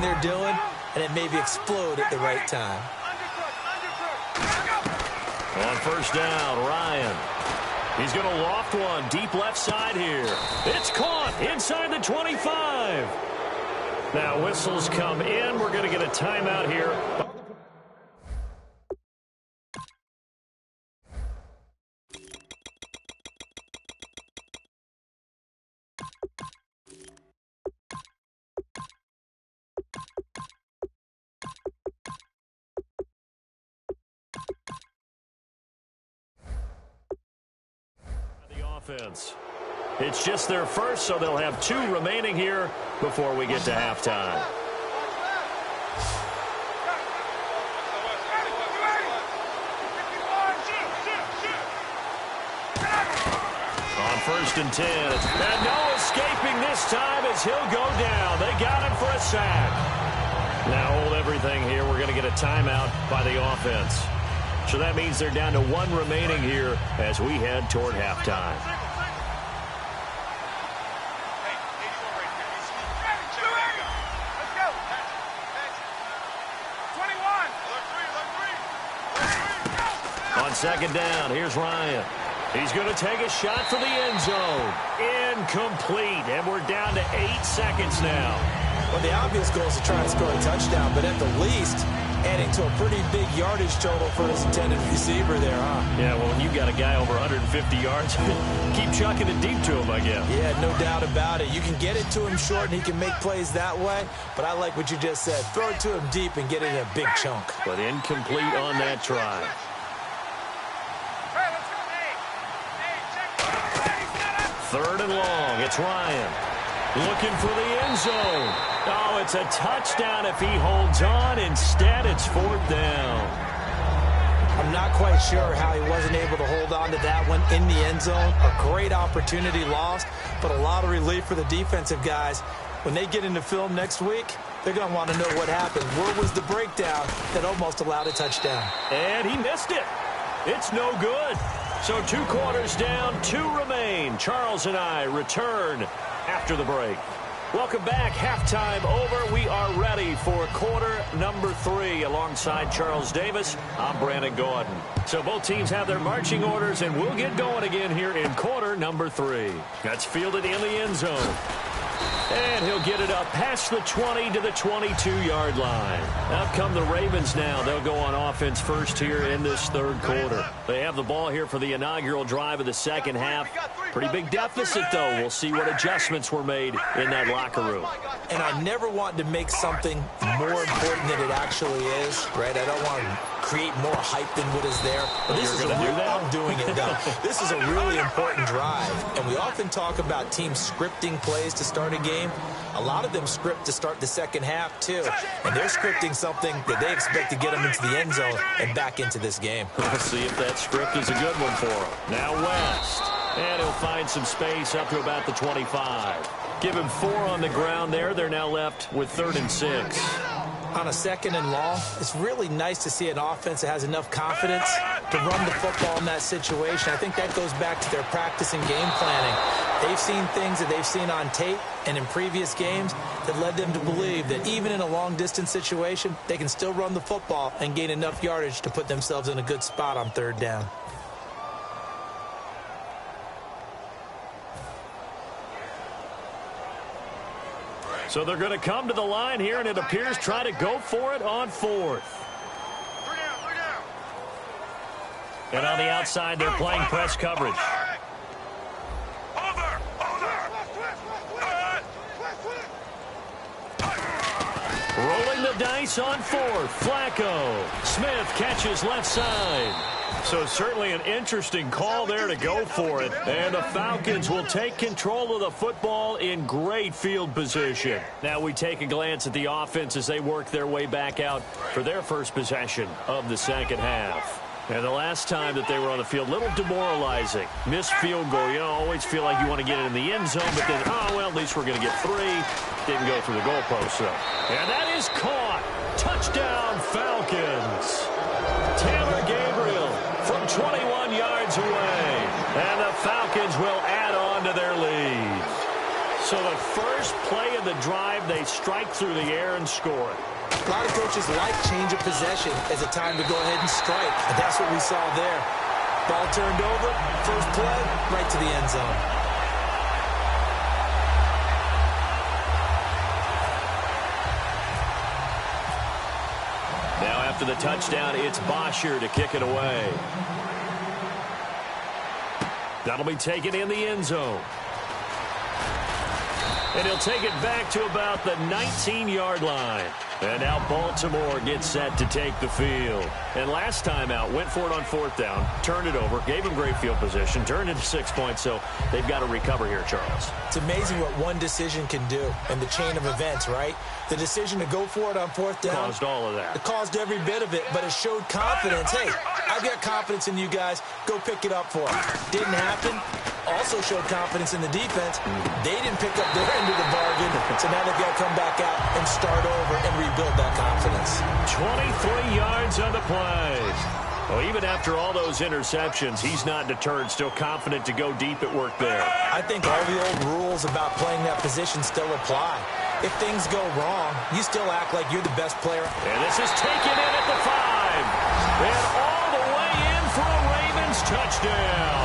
they're doing, and it maybe explode at the right time. On first down, Ryan. He's going to loft one deep left side here. It's caught inside the 25. Now whistles come in. We're going to get a timeout here. Offense. It's just their first, so they'll have 2 remaining here before we get to halftime. On first and 10, and no escaping this time as he'll go down. They got him for a sack. Now hold everything here. We're going to get a timeout by the offense. So that means they're down to 1 remaining here as we head toward halftime. On second down, here's Ryan. He's going to take a shot for the end zone. Incomplete, and we're down to 8 seconds now. Well, the obvious goal is to try and score a touchdown, but at the least, adding to a pretty big yardage total for his intended receiver there, huh? Yeah, well, when you got a guy over 150 yards, keep chucking it deep to him, I guess. Yeah, no doubt about it. You can get it to him short, and he can make plays that way, but I like what you just said. Throw it to him deep and get it in a big chunk. But incomplete on that try. Third and long, it's Ryan. Looking for the end zone. Oh, it's a touchdown if he holds on. Instead, it's 4th down. I'm not quite sure how he wasn't able to hold on to that one in the end zone. A great opportunity lost, but a lot of relief for the defensive guys. When they get into film next week, they're going to want to know what happened. Where was the breakdown that almost allowed a touchdown? And he missed it. It's no good. So 2 quarters down, 2 remain. Charles and I return after the break. Welcome back. Halftime over. We are ready for quarter number 3. Alongside Charles Davis, I'm Brandon Gordon. So both teams have their marching orders, and we'll get going again here in quarter number 3. That's fielded in the end zone. And he'll get it up past the 20 to the 22-yard line. Up come the Ravens now. They'll go on offense first here in this 3rd quarter. They have the ball here for the inaugural drive of the second half. Pretty big deficit, though. We'll see what adjustments were made in that locker room. And I never want to make something more important than it actually is, right? I don't want to create more hype than what is there. But this is going to do that? I'm doing it, though. This is a really important drive. And we often talk about teams scripting plays to start a game. A lot of them script to start the second half, too. And they're scripting something that they expect to get them into the end zone and back into this game. We'll see if that script is a good one for them. Now West. And he'll find some space up to about the 25. Give him 4 on the ground there. They're now left with 3rd and 6. On a 2nd and long, it's really nice to see an offense that has enough confidence to run the football in that situation. I think that goes back to their practice and game planning. They've seen things that they've seen on tape and in previous games that led them to believe that even in a long-distance situation, they can still run the football and gain enough yardage to put themselves in a good spot on 3rd down. So they're going to come to the line here, and it appears try to go for it on 4th. And on the outside, they're playing press coverage. Rolling the dice on 4th. Flacco. Smith catches left side. So certainly an interesting call there to go for it. And the Falcons will take control of the football in great field position. Now we take a glance at the offense as they work their way back out for their first possession of the second half. And the last time that they were on the field, a little demoralizing. Missed field goal. You always feel like you want to get it in the end zone, but then, oh, well, at least we're going to get 3. Didn't go through the goalpost, though. And that is caught. Touchdown, Falcons. Taylor Gabriel from 21 yards away. And the Falcons will add on to their lead. So the first play of the drive, they strike through the air and score it. A lot of coaches like change of possession as a time to go ahead and strike. And that's what we saw there. Ball turned over, first play, right to the end zone. Now after the touchdown, it's Bosher to kick it away. That'll be taken in the end zone. And he'll take it back to about the 19-yard line. And now Baltimore gets set to take the field. And last time out, went for it on fourth down, turned it over, gave him great field position, turned into 6 points, so they've got to recover here, Charles. It's amazing what one decision can do in the chain of events, right? The decision to go for it on fourth down. Caused all of that. It caused every bit of it, but it showed confidence. Hey, I've got confidence in you guys. Go pick it up for it. Didn't happen. Also showed confidence in the defense. They didn't pick up their end of the bargain, so now they've got to come back out and start over and rebuild that confidence. 23 yards on the play. Well, even after all those interceptions, he's not deterred, still confident to go deep at work there. I think all the old rules about playing that position still apply. If things go wrong, you still act like you're the best player. And this is taken in at the 5. And all the way in for a Ravens touchdown.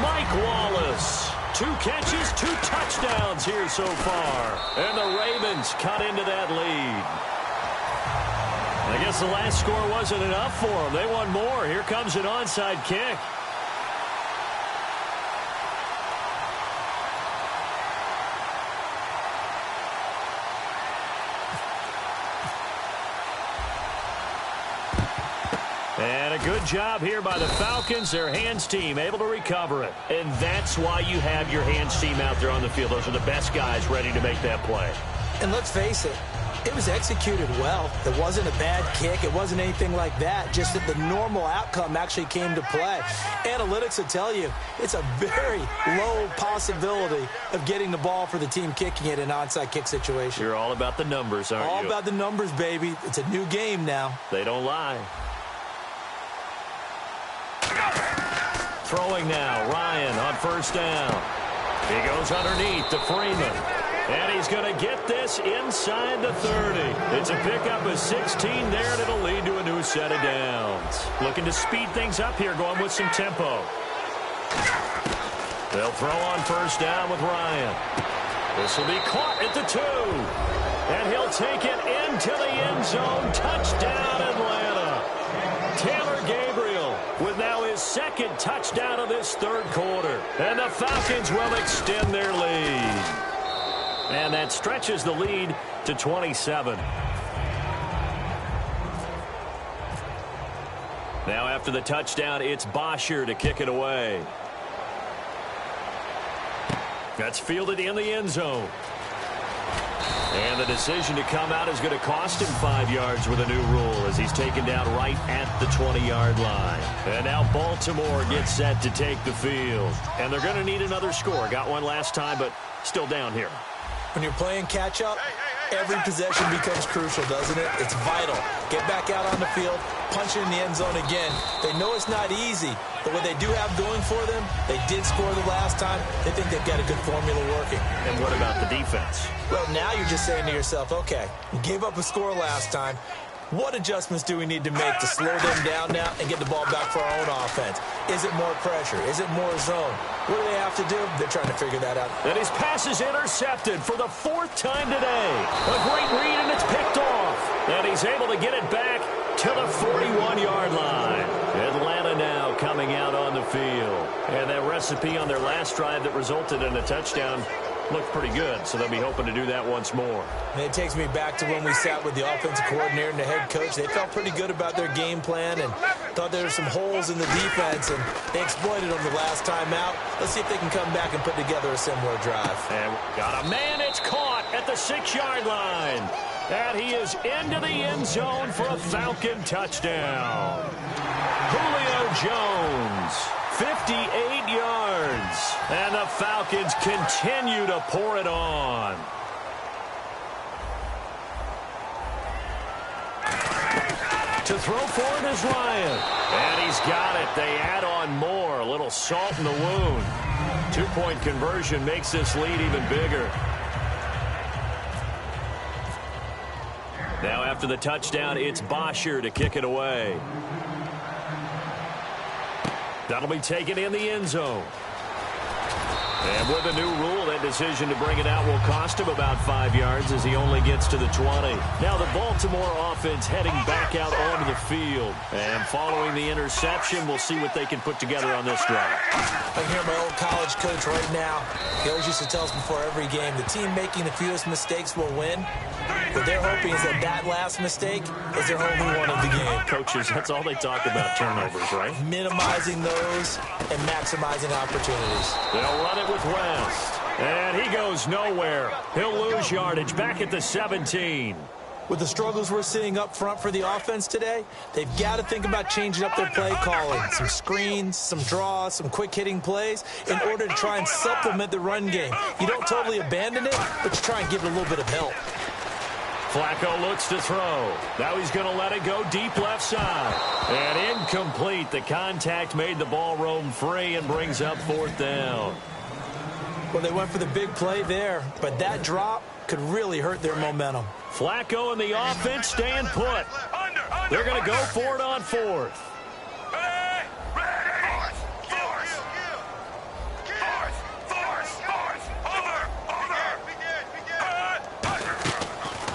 Mike Wallace, 2 catches, 2 touchdowns here so far. And the Ravens cut into that lead. I guess the last score wasn't enough for them. They want more. Here comes an onside kick. And a good job here by the Falcons, their hands team, able to recover it. And that's why you have your hands team out there on the field. Those are the best guys ready to make that play. And let's face it, it was executed well. It wasn't a bad kick. It wasn't anything like that. Just that the normal outcome actually came to play. Analytics will tell you it's a very low possibility of getting the ball for the team kicking it in an onside kick situation. You're all about the numbers, aren't you? All about the numbers, baby. It's a new game now. They don't lie. Throwing now, Ryan on first down. He goes underneath to Freeman. And he's going to get this inside the 30. It's a pickup of 16 there, and it'll lead to a new set of downs. Looking to speed things up here, going with some tempo. They'll throw on first down with Ryan. This will be caught at the 2. And he'll take it into the end zone. Touchdown, Atlanta. Taylor Gabriel with now his 2nd touchdown of this 3rd quarter. And the Falcons will extend their lead. And that stretches the lead to 27. Now after the touchdown, it's Bosher to kick it away. That's fielded in the end zone. And the decision to come out is going to cost him 5 yards with a new rule as he's taken down right at the 20-yard line. And now Baltimore gets set to take the field. And they're going to need another score. Got one last time, but still down here. When you're playing catch-up, every possession becomes crucial, doesn't it? It's vital. Get back out on the field, punch it in the end zone again. They know it's not easy, but what they do have going for them, they did score the last time. They think they've got a good formula working. And what about the defense? Well, now you're just saying to yourself, okay, you gave up a score last time. What adjustments do we need to make to slow them down now and get the ball back for our own offense? Is it more pressure? Is it more zone? What do they have to do? They're trying to figure that out. And his pass is intercepted for the 4th time today. A great read, and it's picked off. And he's able to get it back to the 41-yard line. Atlanta now coming out on the field. And that recipe on their last drive that resulted in a touchdown looked pretty good, so they'll be hoping to do that once more. And it takes me back to when we sat with the offensive coordinator and the head coach. They felt pretty good about their game plan and thought there were some holes in the defense, and they exploited them the last time out. Let's see if they can come back and put together a similar drive. And got a man. It's caught at the 6-yard line. And he is into the end zone for a Falcon touchdown. Julio Jones, 58 yards. And the Falcons continue to pour it on. To throw for it is Ryan. And he's got it. They add on more. A little salt in the wound. 2-point conversion makes this lead even bigger. Now after the touchdown, it's Bosher to kick it away. That'll be taken in the end zone. And with a new rule, that decision to bring it out will cost him about 5 yards as he only gets to the 20. Now the Baltimore offense heading back out onto the field. And following the interception, we'll see what they can put together on this drive. I hear my old college coach right now. He always used to tell us before every game, the team making the fewest mistakes will win. What they're hoping is that last mistake is their only one of the game. Coaches, that's all they talk about, turnovers, right? Minimizing those and maximizing opportunities. They'll run it with West. And he goes nowhere. He'll lose yardage back at the 17. With the struggles we're seeing up front for the offense today, they've got to think about changing up their play calling. Some screens, some draws, some quick-hitting plays in order to try and supplement the run game. You don't totally abandon it, but you try and give it a little bit of help. Flacco looks to throw. Now he's going to let it go deep left side. And incomplete. The contact made the ball roam free and brings up 4th down. Well, they went for the big play there, but that drop could really hurt their momentum. Flacco and the offense staying put. They're going to go for it on 4th.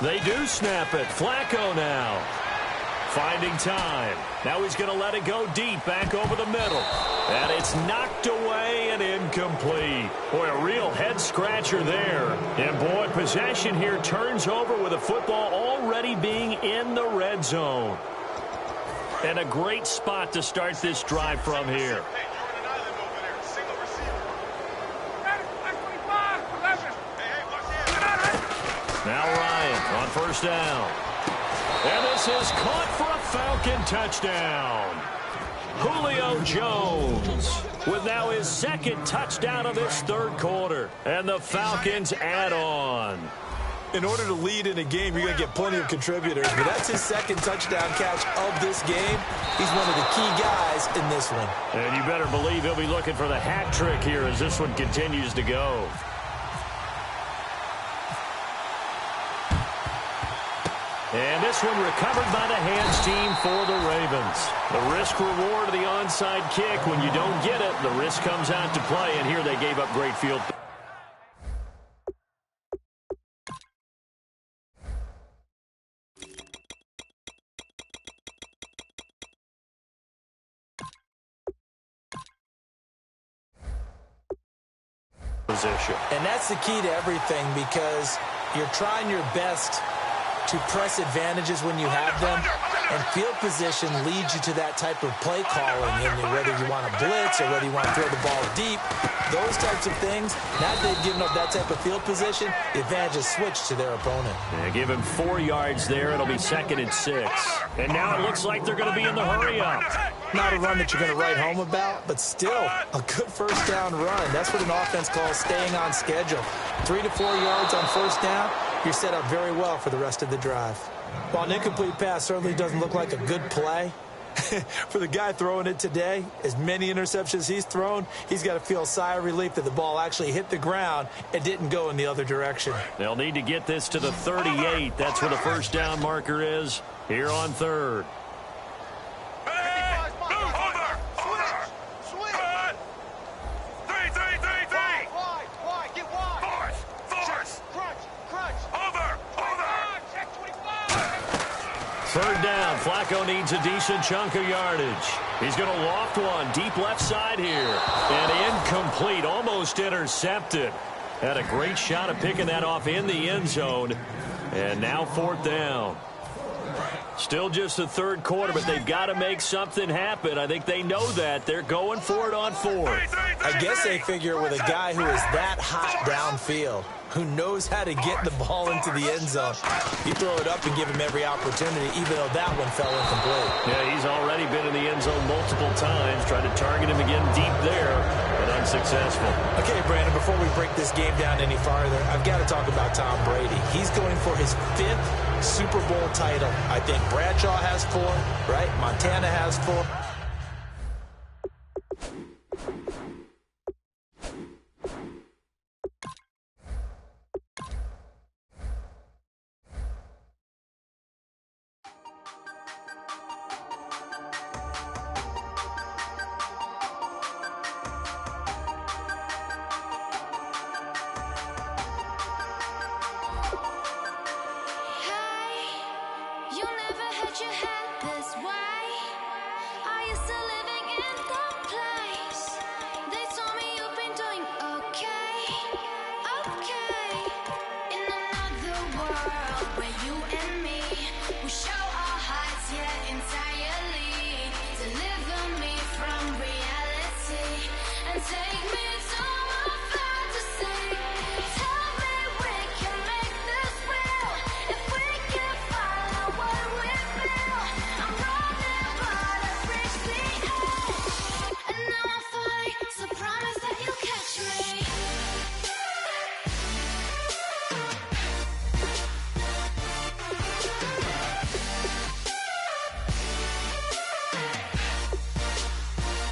They do snap it. Flacco now. Finding time. Now he's going to let it go deep back over the middle. And it's knocked away and incomplete. Boy, a real head-scratcher there. And, boy, possession here turns over with a football already being in the red zone. And a great spot to start this drive from here. Now Ryan on 1st down. And this is caught for a Falcon touchdown. Julio Jones with now his 2nd touchdown of this 3rd quarter. And the Falcons add on. In order to lead in a game, you're going to get plenty of contributors. But that's his 2nd touchdown catch of this game. He's one of the key guys in this one. And you better believe he'll be looking for the hat trick here as this one continues to go. And this one recovered by the hands team for the Ravens. The risk-reward of the onside kick. When you don't get it, the risk comes out to play, and here they gave up great field. Position. And that's the key to everything because you're trying your best to press advantages when you have them, and field position leads you to that type of play calling, and whether you want to blitz or whether you want to throw the ball deep, those types of things. Now that they've given up that type of field position, the advantage is switched to their opponent. Yeah, give him 4 yards there. It'll be 2nd and 6. And now it looks like they're going to be in the hurry-up. Not a run that you're going to write home about, but still a good 1st down run. That's what an offense calls staying on schedule. 3 to 4 yards on 1st down. You're set up very well for the rest of the drive. While an incomplete pass certainly doesn't look like a good play, for the guy throwing it today, as many interceptions he's thrown, he's got to feel a sigh of relief that the ball actually hit the ground and didn't go in the other direction. They'll need to get this to the 38. That's where the 1st down marker is here on 3rd. Third down, Flacco needs a decent chunk of yardage. He's going to loft one deep left side here. And incomplete, almost intercepted. Had a great shot of picking that off in the end zone. And now 4th down. Still just the 3rd quarter, but they've got to make something happen. I think they know that. They're going for it on 4th. I guess they figure with a guy who is that hot downfield, who knows how to get the ball into the end zone, you throw it up and give him every opportunity, even though that one fell incomplete. Yeah, he's already been in the end zone multiple times, trying to target him again deep there, but unsuccessful. Okay, Brandon, before we break this game down any farther, I've got to talk about Tom Brady. He's going for his 5th Super Bowl title. I think Bradshaw has 4, right? Montana has 4. had your head this way? Are you still living in that place? They told me you've been doing okay, okay. In another world where you and me, we show our hearts yet entirely. Deliver me from reality and take me to my fantasy. Tell me we can make this real if we can follow what we feel. I'm running but I've reached the edge, and now I'm falling, so promise that you'll catch me.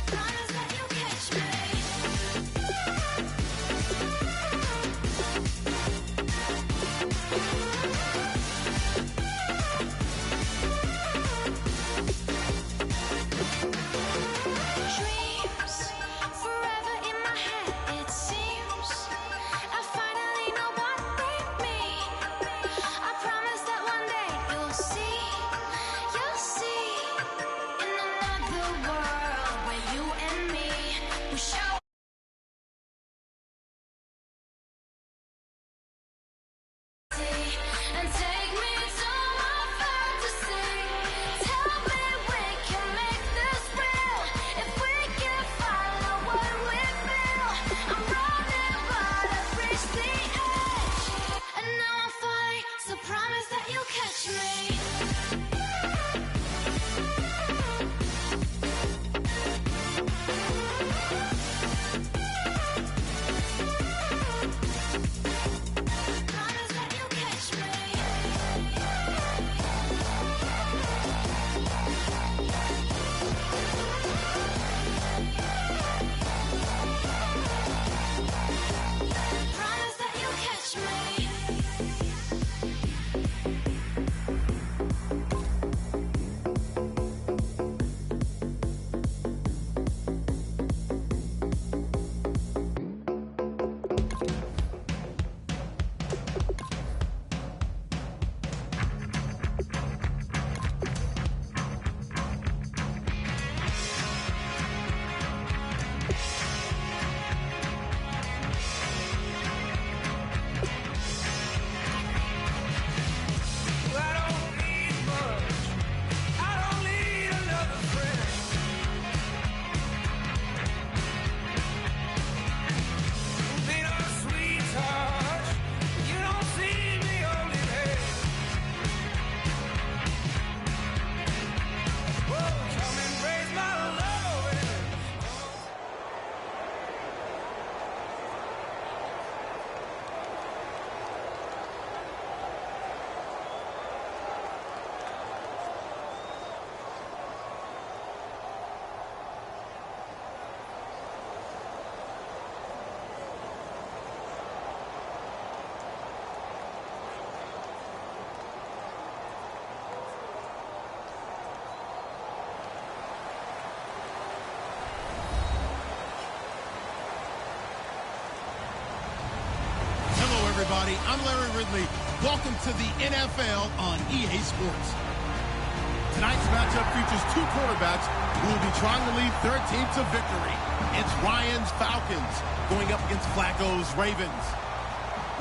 Promise that you'll catch me. Dreams forever in my head, it seems. I finally know what they mean. I promise that one day you'll see. In another world where you and me, we show. And take me to my fantasy. Tell me we can make this real if we can follow what we feel. I'm running but I've reached the edge, and now I'm falling, so promise that you'll catch me. Promise that you'll catch me. Promise that you'll catch me. I don't need much. I don't need another friend. Be no sweetheart. You don't see me holding hands. Oh, come and raise my love. Hello, everybody. I'm Larry Ridley. Welcome to the NFL on EA Sports. Tonight's matchup features two quarterbacks who will be trying to lead their team to victory. It's Ryan's Falcons going up against Flacco's Ravens.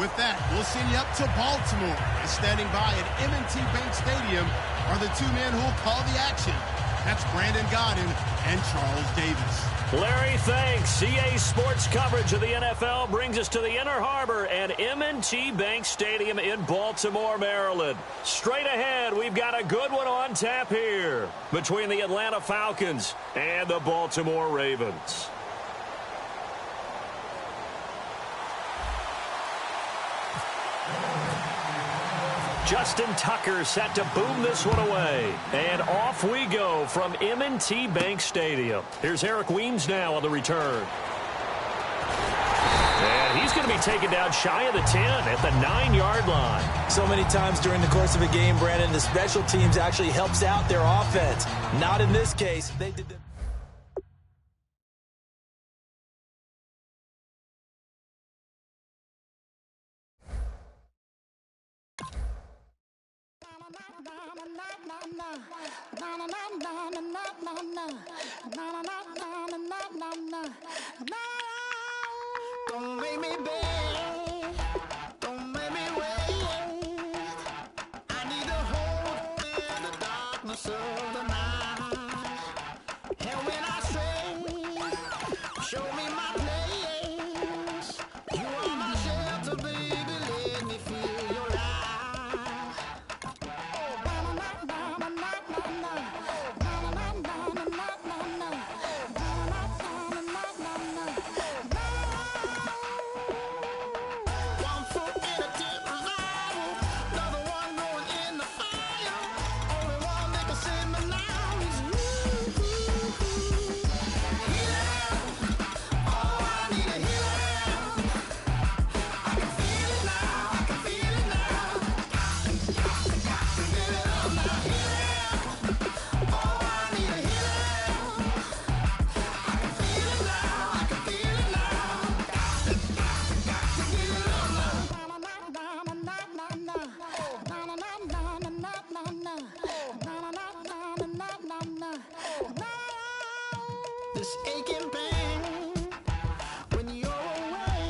With that, we'll send you up to Baltimore. And standing by at M&T Bank Stadium are the two men who will call the action. That's Brandon Godden and Charles Davis. Larry, thanks. EA Sports coverage of the NFL brings us to the Inner Harbor and M&T Bank Stadium in Baltimore, Maryland. Straight ahead, we've got a good one on tap here between the Atlanta Falcons and the Baltimore Ravens. Justin Tucker set to boom this one away. And off we go from M&T Bank Stadium. Here's Eric Weems now on the return. And he's going to be taken down shy of the 10 at the 9-yard line. So many times during the course of a game, Brandon, the special teams actually helps out their offense. Not in this case. They did the Don't make me beg, don't make me wait. I need a hold in the darkness of the night. And when I stray, show me my place. You are my shelter, baby, let me feel your light. One foot in a deep revival, another one going in the fire. Only one that can save me now is you. Healing, oh, I need a healing. I can feel it now, I can feel it now. Got to get it up now. Healing, oh, I need a healing. I can feel it now, I can feel it now. Got to get it up now. This aching pain when you're away,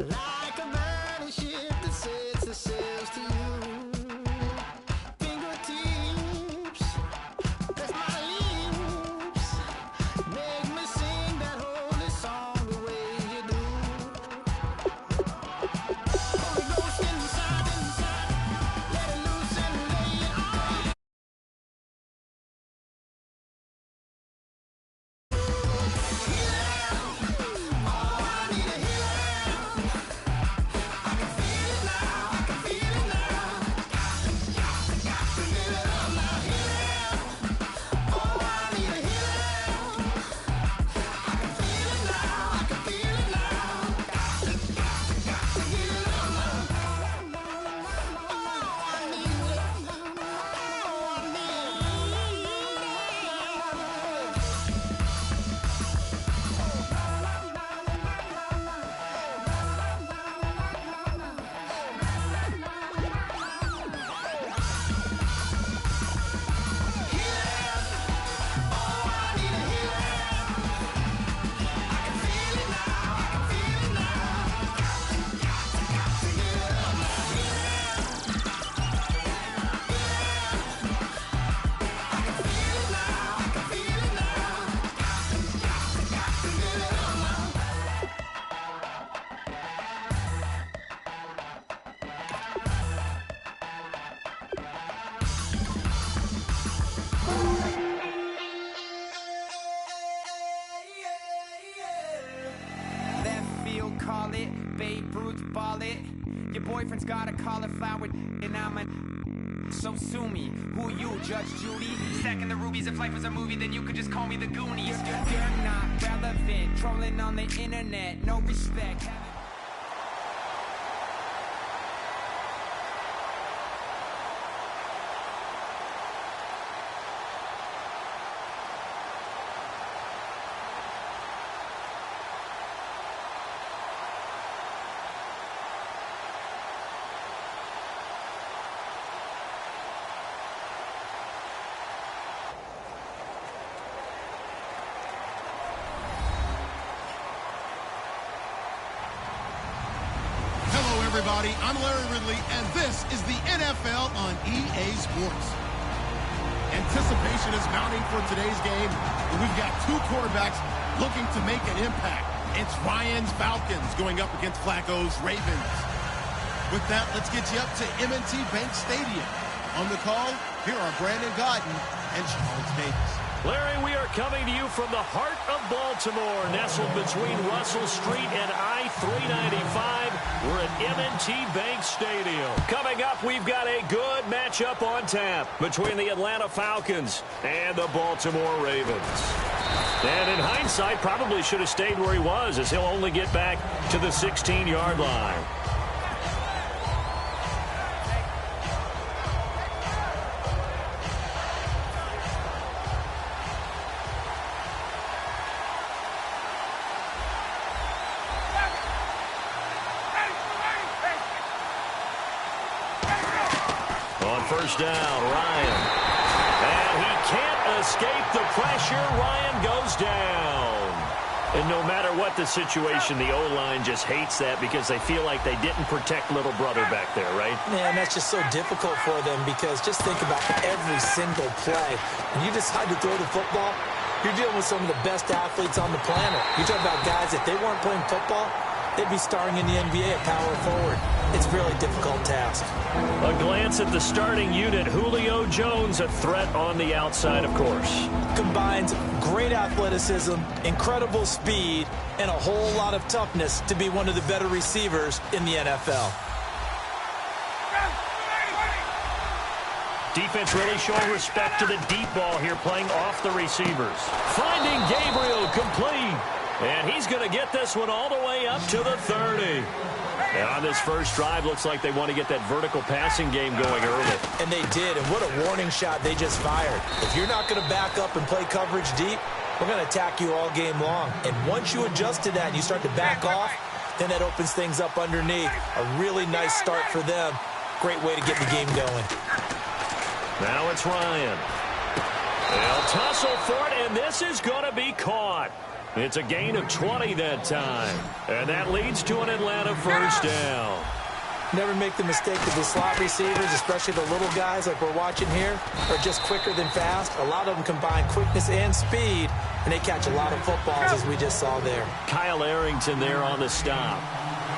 like a burning ship that sets the sails to you. Fingertips, press my lips, make me sing that holy song the way you do. Holy Ghost inside, let it loose and lay it on. Left field, call it. Babe Ruth, ball it. Your boyfriend's got a cauliflower, and I'm a. So sue me. Who you, Judge Judy? Stacking the rubies. If life was a movie, then you could just call me the Goonies. You're not relevant. Trolling on the internet. No respect. Everybody, I'm Larry Ridley, and this is the NFL on EA Sports. Anticipation is mounting for today's game, and we've got two quarterbacks looking to make an impact. It's Ryan's Falcons going up against Flacco's Ravens. With that, let's get you up to M&T Bank Stadium. On the call, here are Brandon Gaudin and Charles Davis. Larry, we are coming to you from the heart of Baltimore, nestled between Russell Street and I-395. We're at M&T Bank Stadium. Coming up, we've got a good matchup on tap between the Atlanta Falcons and the Baltimore Ravens. And in hindsight, probably should have stayed where he was, as he'll only get back to the 16-yard line. On on first down. Ryan. And he can't escape the pressure. Ryan goes down. And no matter what the situation, the O-line just hates that because they feel like they didn't protect little brother back there, right? Man, that's just so difficult for them because just think about every single play. When you decide to throw the football, you're dealing with some of the best athletes on the planet. You're talking about guys, if they weren't playing football, they'd be starring in the NBA at power forward. It's a really difficult task. A glance at the starting unit. Julio Jones, a threat on the outside, of course. Combines great athleticism, incredible speed, and a whole lot of toughness to be one of the better receivers in the NFL. Defense really showing respect to the deep ball here, playing off the receivers. Finding Gabriel complete. And he's going to get this one all the way up to the 30. And on this first drive, looks like they want to get that vertical passing game going early. And they did, and what a warning shot they just fired. If you're not going to back up and play coverage deep, we're going to attack you all game long. And once you adjust to that and you start to back off, then that opens things up underneath. A really nice start for them. Great way to get the game going. Now it's Ryan. They'll tussle for it, and this is going to be caught. It's a gain of 20 that time. And that leads to an Atlanta first down. Never make the mistake that the slot receivers, especially the little guys like we're watching here, are just quicker than fast. A lot of them combine quickness and speed, and they catch a lot of footballs, as we just saw there. Kyle Arrington there on the stop.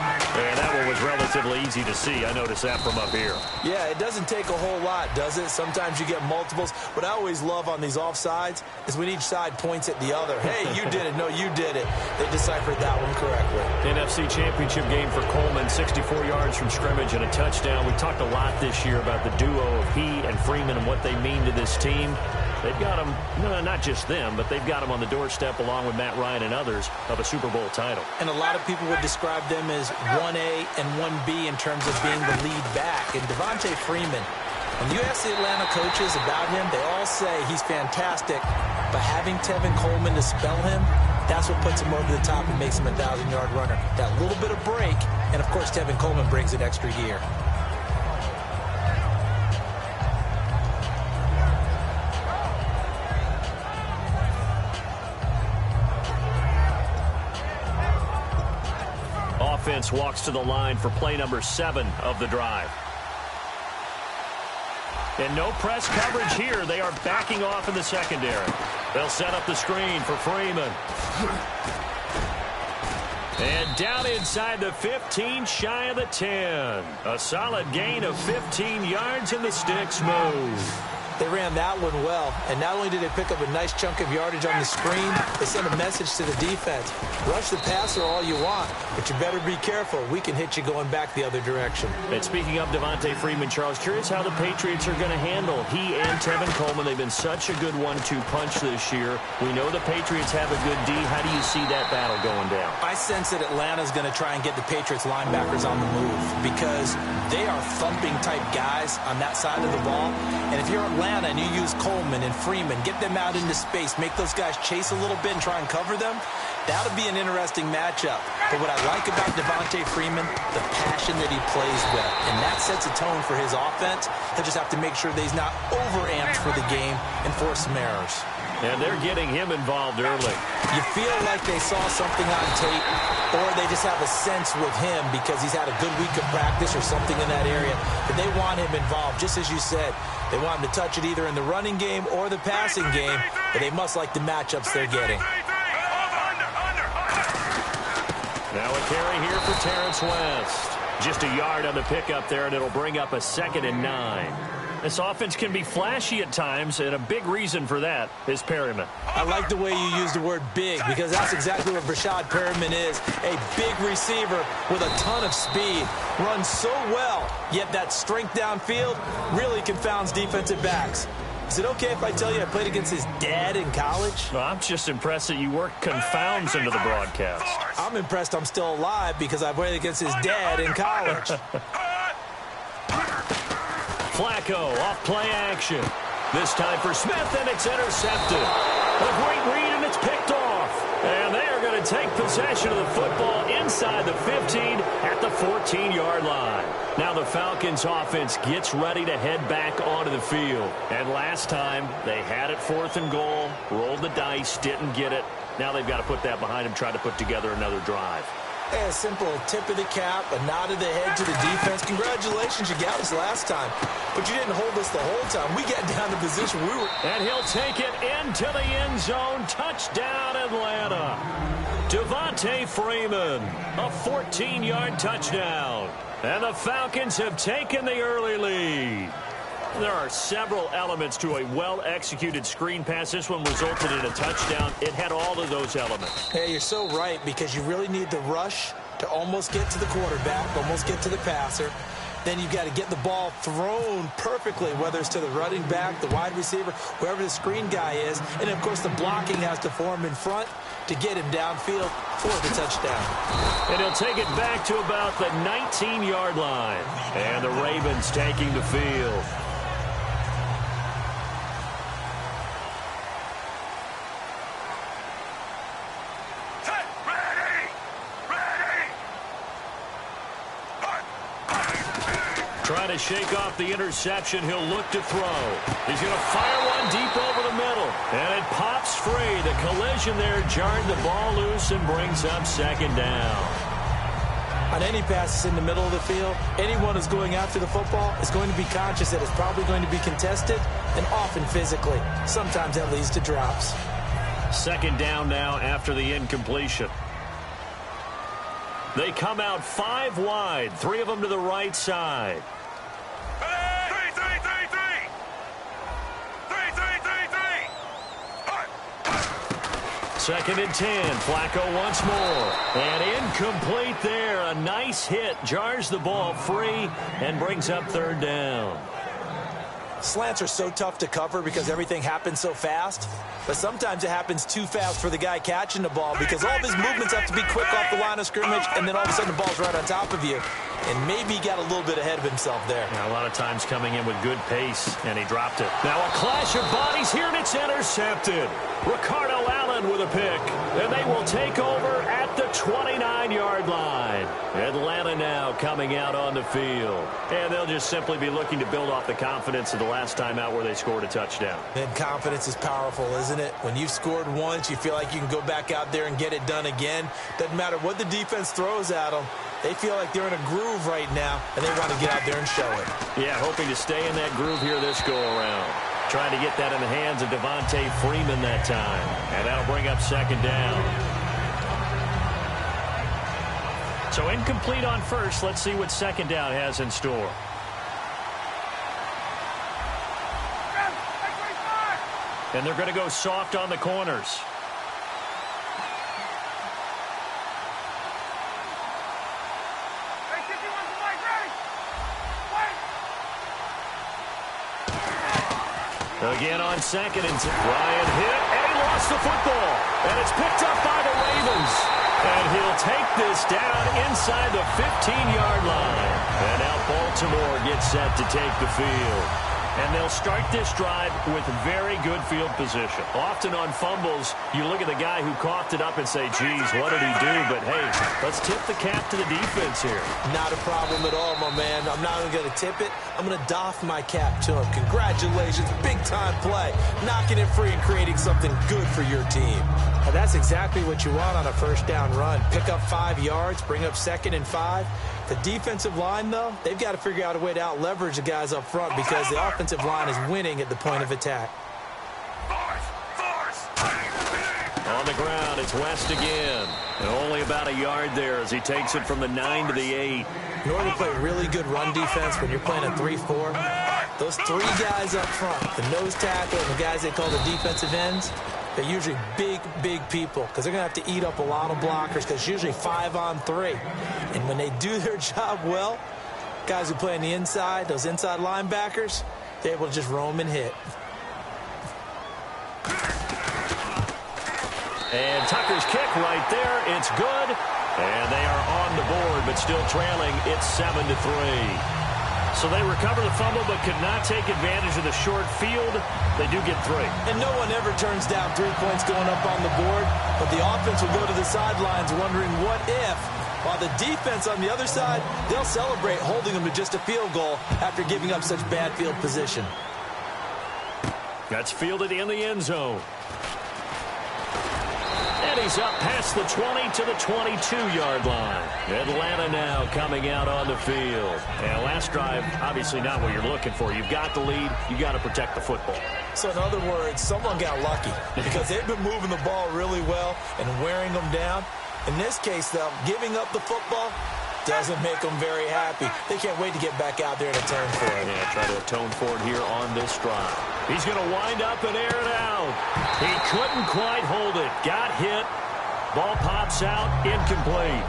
And that one was relatively easy to see. I noticed that from up here. Yeah, it doesn't take a whole lot, does it? Sometimes you get multiples. What I always love on these offsides is when each side points at the other. Hey, you did it. No, you did it. They deciphered that one correctly. NFC Championship game for Coleman, 64 yards from scrimmage and a touchdown. We talked a lot this year about the duo of he and Freeman and what they mean to this team. They've got them, no, not just them, but they've got them on the doorstep along with Matt Ryan and others of a Super Bowl title. And a lot of people would describe them as 1A and 1B in terms of being the lead back. And Devontae Freeman, when you ask the Atlanta coaches about him, they all say he's fantastic, but having Tevin Coleman to spell him, that's what puts him over the top and makes him a 1,000-yard runner. That little bit of break, and of course Tevin Coleman brings an extra year. Offense walks to the line for play number 7 of the drive. And no press coverage here. They are backing off in the secondary. They'll set up the screen for Freeman. And down inside the 15, shy of the 10. A solid gain of 15 yards, and the sticks move. They ran that one well, and not only did they pick up a nice chunk of yardage on the screen, they sent a message to the defense. Rush the passer all you want, but you better be careful. We can hit you going back the other direction. And speaking of Devontae Freeman, Charles, curious how the Patriots are going to handle he and Tevin Coleman. They've been such a good 1-2 punch this year. We know the Patriots have a good D. How do you see that battle going down? I sense that Atlanta's going to try and get the Patriots linebackers on the move because they are thumping-type guys on that side of the ball. And if you're Atlanta and you use Coleman and Freeman, get them out into space, make those guys chase a little bit and try and cover them, that'll be an interesting matchup. But what I like about Devontae Freeman, the passion that he plays with, and that sets a tone for his offense. He'll just have to make sure that he's not overamped for the game and force some errors. And they're getting him involved early. You feel like they saw something on tape, or they just have a sense with him because he's had a good week of practice or something in that area, but they want him involved, just as you said. They want him to touch it either in the running game or the passing game, but they must like the matchups they're getting. Now a carry here for Terrence West. Just a yard on the pickup there, and it'll bring up a 2nd and 9. This offense can be flashy at times, and a big reason for that is Perryman. I like the way you use the word big because that's exactly what Brashad Perryman is. A big receiver with a ton of speed. Runs so well, yet that strength downfield really confounds defensive backs. Is it okay if I tell you I played against his dad in college? Well, I'm just impressed that you worked confounds into the broadcast. I'm impressed I'm still alive because I played against his dad in college. Flacco off play action. This time for Smith, and it's intercepted. A great read, and it's picked off. And they are going to take possession of the football inside the 15 at the 14-yard line. Now the Falcons offense gets ready to head back onto the field. And last time, they had it 4th and goal, rolled the dice, didn't get it. Now they've got to put that behind them, try to put together another drive. A simple tip of the cap, a nod of the head to the defense. Congratulations, you got us last time. But you didn't hold us the whole time. We got down to position. And he'll take it into the end zone. Touchdown, Atlanta. Devontae Freeman, a 14-yard touchdown. And the Falcons have taken the early lead. There are several elements to a well-executed screen pass. This one resulted in a touchdown. It had all of those elements. Hey, you're so right, because you really need the rush to almost get to the quarterback, almost get to the passer. Then you've got to get the ball thrown perfectly, whether it's to the running back, the wide receiver, whoever the screen guy is. And, of course, the blocking has to form in front to get him downfield for the touchdown. And he'll take it back to about the 19-yard line. And the Ravens taking the field. Trying to shake off the interception. He'll look to throw. He's going to fire one deep over the middle. And it pops free. The collision there jarred the ball loose and brings up 2nd down. On any passes in the middle of the field, anyone who's going after the football is going to be conscious that it's probably going to be contested, and often physically. Sometimes that leads to drops. 2nd down now after the incompletion. They come out 5 wide, 3 of them to the right side. 2nd and 10. Flacco once more. And incomplete there. A nice hit. Jars the ball free and brings up 3rd down. Slants are so tough to cover because everything happens so fast. But sometimes it happens too fast for the guy catching the ball because all of his movements have to be quick off the line of scrimmage, and then all of a sudden the ball's right on top of you. And maybe he got a little bit ahead of himself there. Yeah, a lot of times coming in with good pace, and he dropped it. Now a clash of bodies here, and it's intercepted. Ricardo Allen with a pick, and they will take over at the 29-yard line. Atlanta now coming out on the field. And they'll just simply be looking to build off the confidence of the last time out where they scored a touchdown. And confidence is powerful, isn't it? When you've scored once, you feel like you can go back out there and get it done again. Doesn't matter what the defense throws at them. They feel like they're in a groove right now, and they want to get out there and show it. Yeah, hoping to stay in that groove here this go-around. Trying to get that in the hands of Devontae Freeman that time. And that'll bring up 2nd down. So incomplete on first. Let's see what 2nd down has in store. And they're going to go soft on the corners. Again on 2nd and 10. Ryan hit, and he lost the football. And it's picked up by the Ravens. And he'll take this down inside the 15-yard line. And now Baltimore gets set to take the field. And they'll start this drive with very good field position. Often on fumbles, you look at the guy who coughed it up and say, geez, what did he do? But, hey, let's tip the cap to the defense here. Not a problem at all, my man. I'm not even going to tip it. I'm going to doff my cap to him. Congratulations. Big-time play. Knocking it free and creating something good for your team. Now, that's exactly what you want on a 1st down run. Pick up 5 yards, bring up 2nd and 5. The defensive line, though, they've got to figure out a way to out-leverage the guys up front because the offensive line is winning at the point of attack. On the ground, it's West again. And only about a yard there as he takes it from the 9 to the 8. In order to play really good run defense when you're playing a 3-4, those 3 guys up front, the nose tackle and the guys they call the defensive ends, they're usually big, big people because they're going to have to eat up a lot of blockers because it's usually 5 on 3. And when they do their job well, guys who play on the inside, those inside linebackers, they're able to just roam and hit. And Tucker's kick right there. It's good. And they are on the board, but still trailing. It's 7-3. So they recover the fumble but could not take advantage of the short field. They do get 3. And no one ever turns down 3 points going up on the board, but the offense will go to the sidelines wondering what if, while the defense on the other side, they'll celebrate holding them to just a field goal after giving up such bad field position. That's fielded in the end zone. And he's up past the 20 to the 22-yard line. Atlanta now coming out on the field. And last drive, obviously not what you're looking for. You've got the lead. You got to protect the football. So in other words, someone got lucky because they've been moving the ball really well and wearing them down. In this case, though, giving up the football doesn't make them very happy. They can't wait to get back out there and atone for it. Yeah, try to atone for it here on this drive. He's going to wind up and air it out. He couldn't quite hold it. Got hit. Ball pops out. Incomplete.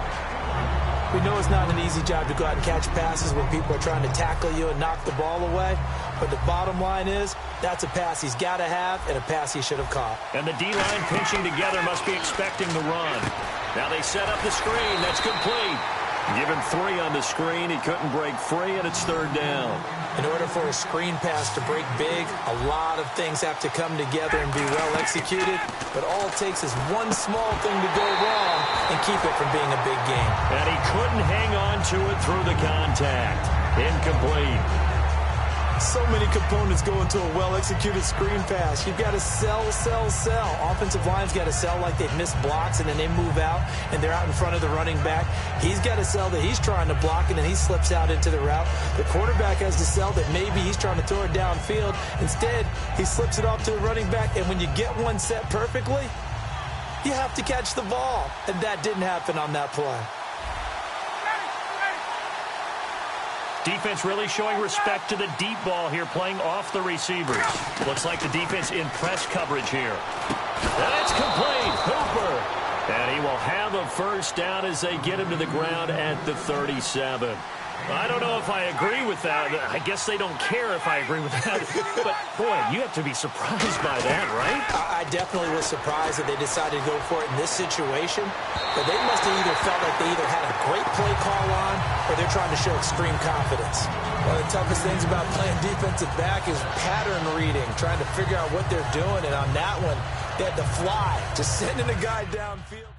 We know it's not an easy job to go out and catch passes when people are trying to tackle you and knock the ball away. But the bottom line is, that's a pass he's got to have and a pass he should have caught. And the D-line pinching together must be expecting the run. Now they set up the screen. That's complete. Give him 3 on the screen. He couldn't break free, and it's 3rd down. In order for a screen pass to break big, a lot of things have to come together and be well executed. But all it takes is one small thing to go wrong and keep it from being a big game. And he couldn't hang on to it through the contact. Incomplete. So many components go into a well-executed screen pass. You've got to sell. Offensive line's got to sell like they've missed blocks, and then they move out, and they're out in front of the running back. He's got to sell that he's trying to block, and then he slips out into the route. The quarterback has to sell that maybe he's trying to throw it downfield. Instead, he slips it off to the running back, and when you get one set perfectly, you have to catch the ball. And that didn't happen on that play. Defense really showing respect to the deep ball here, playing off the receivers. Looks like the defense in press coverage here. And it's complete. Hooper. And he will have a first down as they get him to the ground at the 37. I don't know if I agree with that. I guess they don't care if I agree with that. But, boy, you have to be surprised by that, right? I definitely was surprised that they decided to go for it in this situation. But they must have either felt like they either had a great play call on or they're trying to show extreme confidence. One of the toughest things about playing defensive back is pattern reading, trying to figure out what they're doing. And on that one, they had to fly, just sending a guy downfield.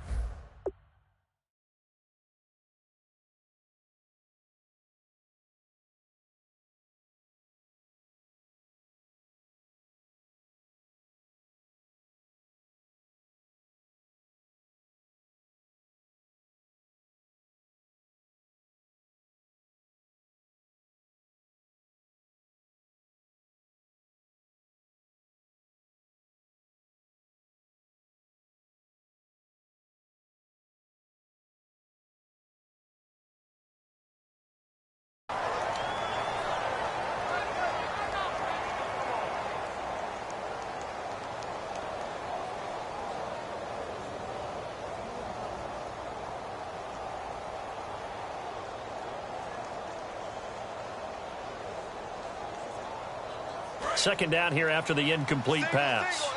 Second down here after the incomplete pass.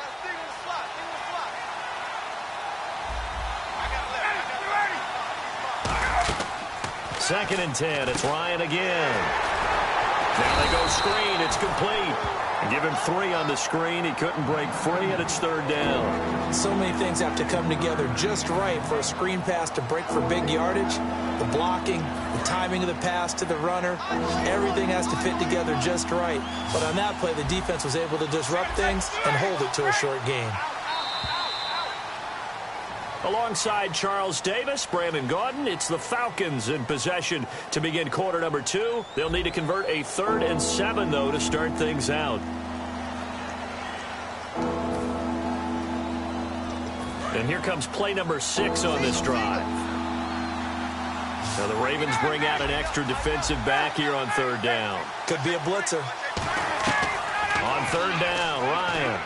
Second and 10. It's Ryan again. Now they go screen. It's complete. And give him 3 on the screen. He couldn't break free, and it's 3rd down. So many things have to come together just right for a screen pass to break for big yardage. The blocking, the timing of the pass to the runner, everything has to fit together just right. But on that play, the defense was able to disrupt things and hold it to a short gain. Alongside Charles Davis, Brandon Gaudin, it's the Falcons in possession to begin quarter number 2. They'll need to convert a 3rd and 7, though, to start things out. And here comes play number 6 on this drive. Now the Ravens bring out an extra defensive back here on 3rd down. Could be a blitzer. On 3rd down, Ryan.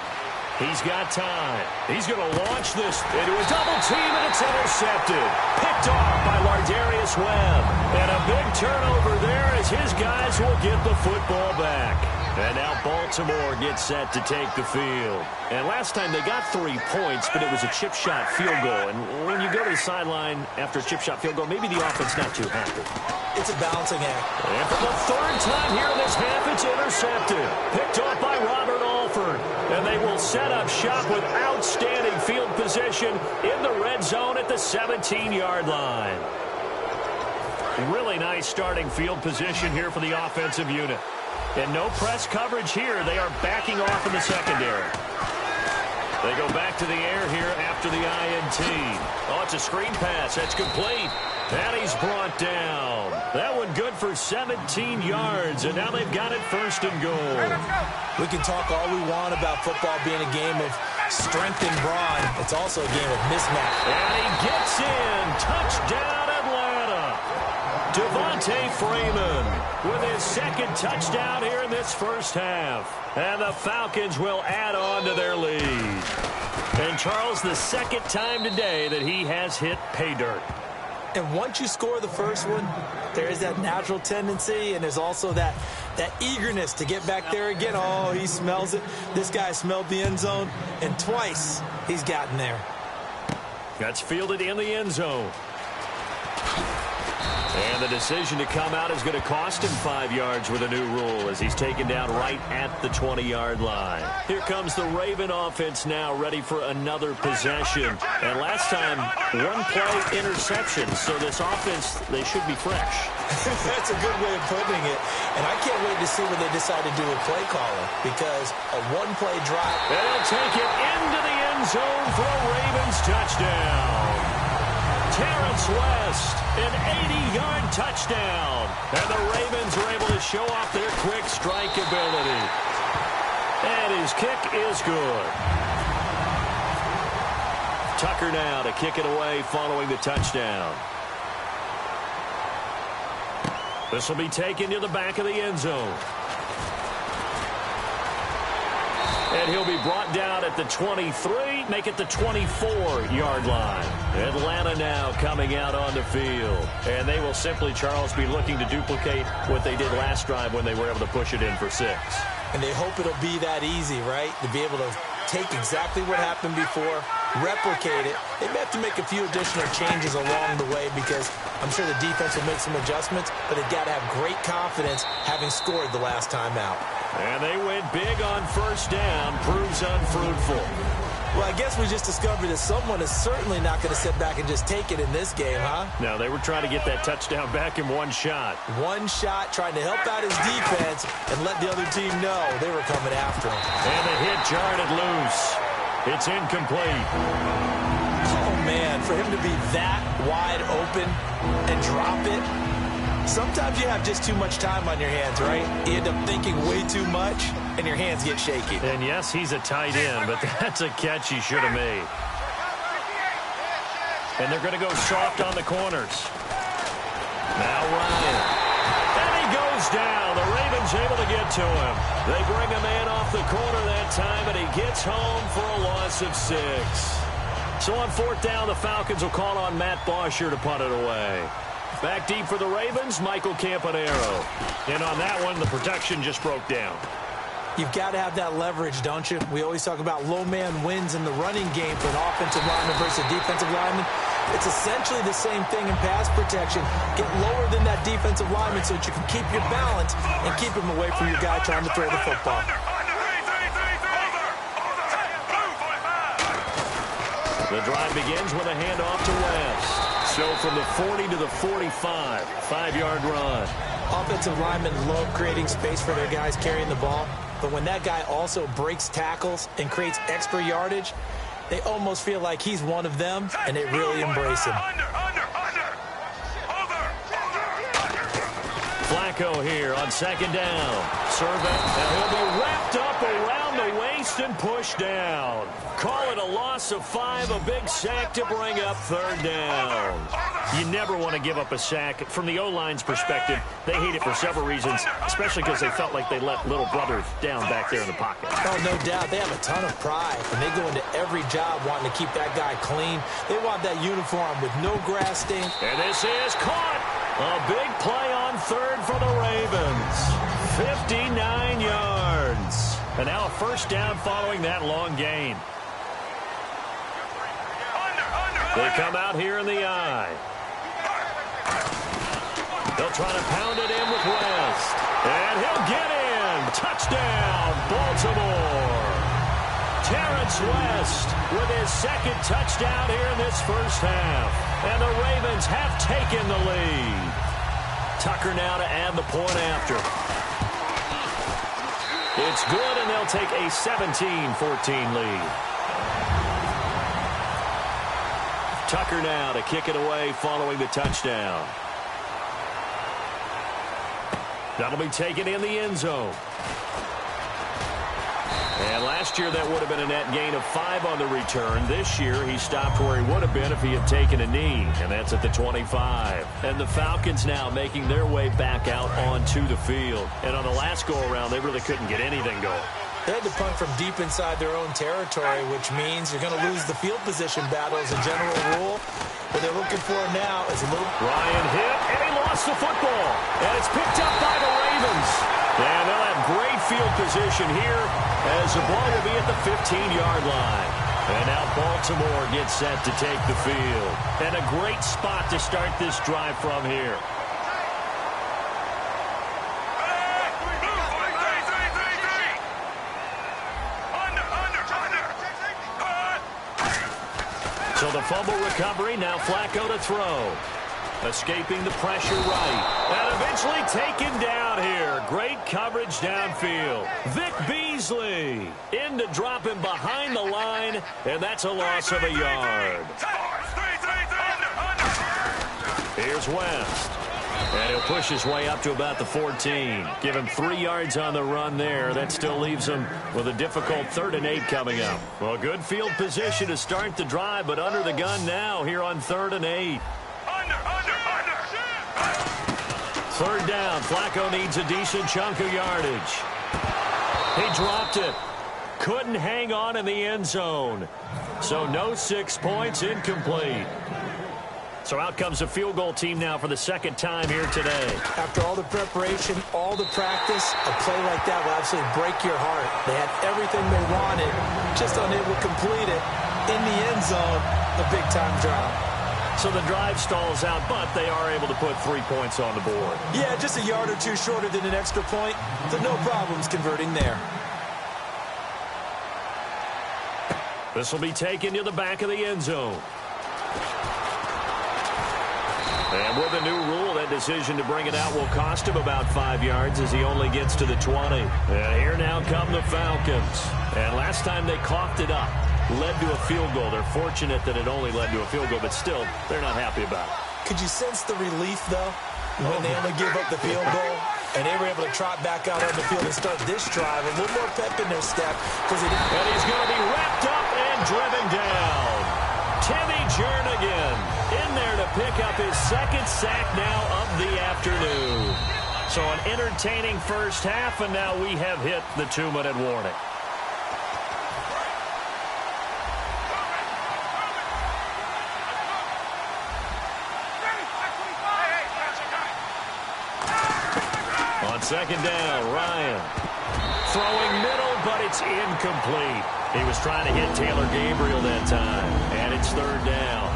He's got time. He's going to launch this into a double team, and it's intercepted. Picked off by Lardarius Webb. And a big turnover there as his guys will get the football back. And now Baltimore gets set to take the field. And last time they got 3 points, but it was a chip shot field goal. And when you go to the sideline after a chip shot field goal, maybe the offense not too happy. It's a balancing act. And for the third time here in this half, it's intercepted. Picked off by Robert Alford. And they will set up shop with outstanding field position in the red zone at the 17-yard line. Really nice starting field position here for the offensive unit. And no press coverage here. They are backing off in the secondary. They go back to the air here after the INT. Oh, it's a screen pass. That's complete. And he's brought down. That one good for 17 yards. And now they've got it first and goal. We can talk all we want about football being a game of strength and brawn. It's also a game of mismatch. And he gets in. Touchdown, Atlanta. Devontae Freeman with his second touchdown here in this first half. And the Falcons will add on to their lead. And Charles, the second time today that he has hit pay dirt. And once you score the first one, there is that natural tendency, and there's also that eagerness to get back there again. Oh, he smells it. This guy smelled the end zone, and twice he's gotten there. That's fielded in the end zone. And the decision to come out is going to cost him 5 yards with a new rule as he's taken down right at the 20-yard line. Here comes the Raven offense now, ready for another possession. And last time, one-play interception. So this offense, they should be fresh. That's a good way of putting it. And I can't wait to see what they decide to do with play calling, because a one-play drive. And they'll take it into the end zone for a Ravens touchdown. Terrence West, an 80-yard touchdown. And the Ravens are able to show off their quick strike ability. And his kick is good. Tucker now to kick it away following the touchdown. This will be taken to the back of the end zone. And he'll be brought down at the 23, make it the 24-yard line. Atlanta now coming out on the field. And they will simply, Charles, be looking to duplicate what they did last drive when they were able to push it in for 6. And they hope it'll be that easy, right? To be able to take exactly what happened before, replicate it. They may have to make a few additional changes along the way because I'm sure the defense will make some adjustments, but they've got to have great confidence having scored the last time out. And they went big on first down, proves unfruitful. Well, I guess we just discovered that someone is certainly not going to sit back and just take it in this game, huh? No, they were trying to get that touchdown back in one shot. One shot, trying to help out his defense and let the other team know they were coming after him. And the hit jarred it loose. It's incomplete. Oh, man, for him to be that wide open and drop it. Sometimes you have just too much time on your hands, right? You end up thinking way too much, and your hands get shaky. And yes, he's a tight end, but that's a catch he should have made. And they're going to go soft on the corners. Now Ryan. And he goes down. The Ravens able to get to him. They bring a man off the corner that time, and he gets home for a loss of 6. So on fourth down, the Falcons will call on Matt Bosher to punt it away. Back deep for the Ravens, Michael Campanaro. And on that one, the protection just broke down. You've got to have that leverage, don't you? We always talk about low man wins in the running game for an offensive lineman versus a defensive lineman. It's essentially the same thing in pass protection. Get lower than that defensive lineman so that you can keep your balance and keep him away from your guy trying to throw the football. The drive begins with a handoff to West. So from the 40 to the 45, 5-yard run. Offensive linemen love creating space for their guys carrying the ball, but when that guy also breaks tackles and creates extra yardage, they almost feel like he's one of them, and they really embrace him. Flacco here on second down. Serve it, and he'll be wrapped up around the waist and pushed down. Call it a loss of 5, a big sack to bring up third down. You never want to give up a sack. From the O-line's perspective, they hate it for several reasons, especially because they felt like they let little brother down back there in the pocket. Oh, no doubt. They have a ton of pride, and they go into every job wanting to keep that guy clean. They want that uniform with no grass stain. And this is caught. A big play on third for the Ravens. 59 yards. And now a first down following that long gain. They come out here in the eye. They'll try to pound it in with West. And he'll get in. Touchdown, Baltimore. Terrence West with his second touchdown here in this first half. And the Ravens have taken the lead. Tucker now to add the point after. It's good, and they'll take a 17-14 lead. Tucker now to kick it away following the touchdown. That'll be taken in the end zone. And last year that would have been a net gain of 5 on the return. This year he stopped where he would have been if he had taken a knee, and that's at the 25. And the Falcons now making their way back out onto the field. And on the last go-around, they really couldn't get anything going. They had to punt from deep inside their own territory, which means you're going to lose the field position battle as a general rule. What they're looking for now is a little... Ryan hit, and he lost the football. And it's picked up by the Ravens. And they'll have great field position here as the ball will be at the 15-yard line. And now Baltimore gets set to take the field. And a great spot to start this drive from here. So the fumble recovery, now Flacco to throw. Escaping the pressure right. And eventually taken down here. Great coverage downfield. Vic Beasley in to drop him behind the line, and that's a loss of a yard. Here's West. And he'll push his way up to about the 14. Give him 3 yards on the run there. That still leaves him with a difficult 3rd and 8 coming up. Well, good field position to start the drive, but under the gun now here on 3rd and 8. Third down. Flacco needs a decent chunk of yardage. He dropped it. Couldn't hang on in the end zone. So no 6 points, incomplete. So out comes the field goal team now for the second time here today. After all the preparation, all the practice, a play like that will absolutely break your heart. They had everything they wanted, just unable to complete it. In the end zone, a big-time drop. So the drive stalls out, but they are able to put 3 points on the board. Yeah, just a yard or two shorter than an extra point, so no problems converting there. This will be taken to the back of the end zone. And with the new rule, that decision to bring it out will cost him about 5 yards as he only gets to the 20. And here now come the Falcons. And last time they coughed it up, led to a field goal. They're fortunate that it only led to a field goal, but still, they're not happy about it. Could you sense the relief, though, when they only give up the field goal? And they were able to trot back out on the field and start this drive. A little more pep in their step. And he's going to be wrapped up and driven down. Timmy Jernigan in there to pick up his second sack now of the afternoon. So an entertaining first half, and now we have hit the 2-minute warning. On second down, Ryan throwing middle, but it's incomplete. He was trying to hit Taylor Gabriel that time, and it's third down.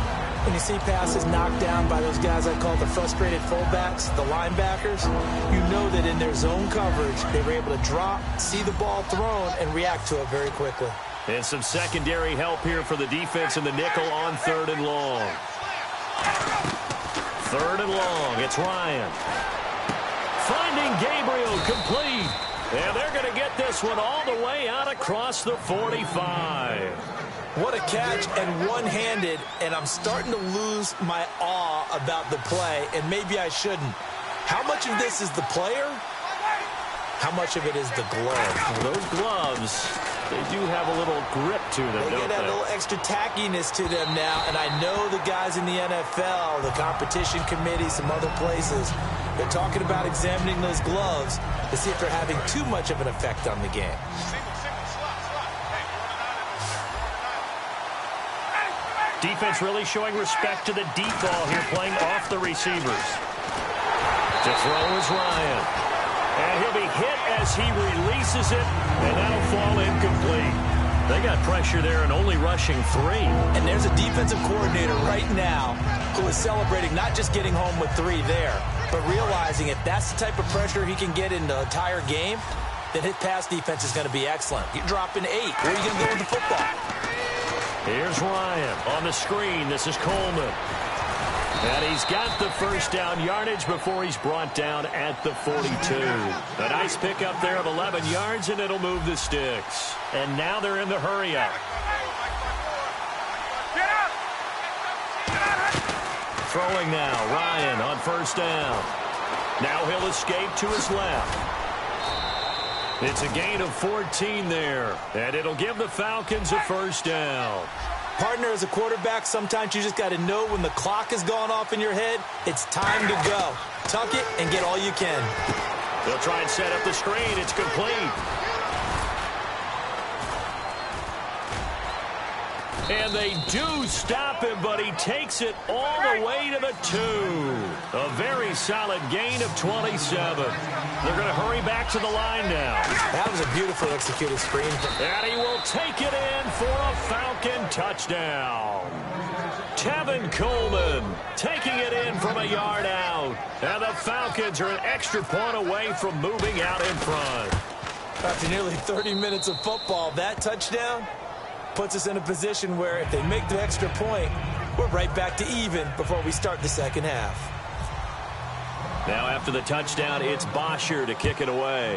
When you see passes knocked down by those guys I call the frustrated fullbacks, the linebackers, you know that in their zone coverage, they were able to drop, see the ball thrown, and react to it very quickly. And some secondary help here for the defense in the nickel on 3rd and long. 3rd and long, it's Ryan. Finding Gabriel complete. And they're going to get this one all the way out across the 45. What a catch, and one-handed, and I'm starting to lose my awe about the play, and maybe I shouldn't. How much of this is the player? How much of it is the glove? Well, those gloves, they do have a little grip to them, They don't get they? a little extra tackiness to them now, and I know the guys in the NFL, the competition committee, some other places, they're talking about examining those gloves to see if they're having too much of an effect on the game. Defense really showing respect to the deep ball here, playing off the receivers. To throw is Ryan. And he'll be hit as he releases it, and that'll fall incomplete. They got pressure there and only rushing 3. And there's a defensive coordinator right now who is celebrating not just getting home with 3 there, but realizing if that's the type of pressure he can get in the entire game, then his pass defense is going to be excellent. You're dropping 8. Where are you going to go with the football? Here's Ryan on the screen. This is Coleman. And he's got the first down yardage before he's brought down at the 42. A nice pickup there of 11 yards, and it'll move the sticks. And now they're in the hurry-up. Throwing now, Ryan on first down. Now he'll escape to his left. It's a gain of 14 there, and it'll give the Falcons a first down. Partner, as a quarterback, sometimes you just got to know when the clock has gone off in your head, it's time to go. Tuck it and get all you can. They'll try and set up the screen. It's complete. And they do stop him, but he takes it all the way to the 2. A very solid gain of 27. They're going to hurry back to the line now. That was a beautiful executed screen. And he will take it in for a Falcon touchdown. Tevin Coleman taking it in from a yard out. And the Falcons are an extra point away from moving out in front. After nearly 30 minutes of football, that touchdown puts us in a position where if they make the extra point, we're right back to even before we start the second half. Now after the touchdown, it's Bosher to kick it away.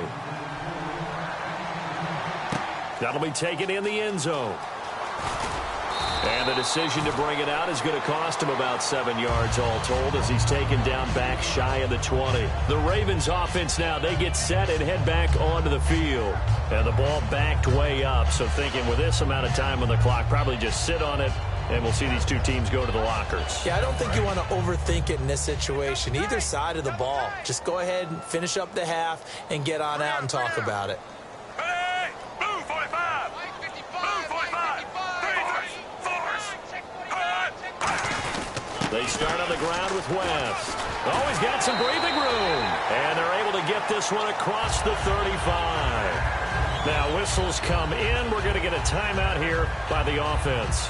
That'll be taken in the end zone. And the decision to bring it out is going to cost him about 7 yards all told as he's taken down back shy of the 20. The Ravens offense now, they get set and head back onto the field. And the ball backed way up, so thinking with this amount of time on the clock, probably just sit on it, and we'll see these two teams go to the lockers. Yeah, I don't think you want to overthink it in this situation. Either side of the ball. Just go ahead and finish up the half and get on out and talk about it. They start on the ground with West. Oh, he's got some breathing room. And they're able to get this one across the 35. Now whistles come in. We're going to get a timeout here by the offense.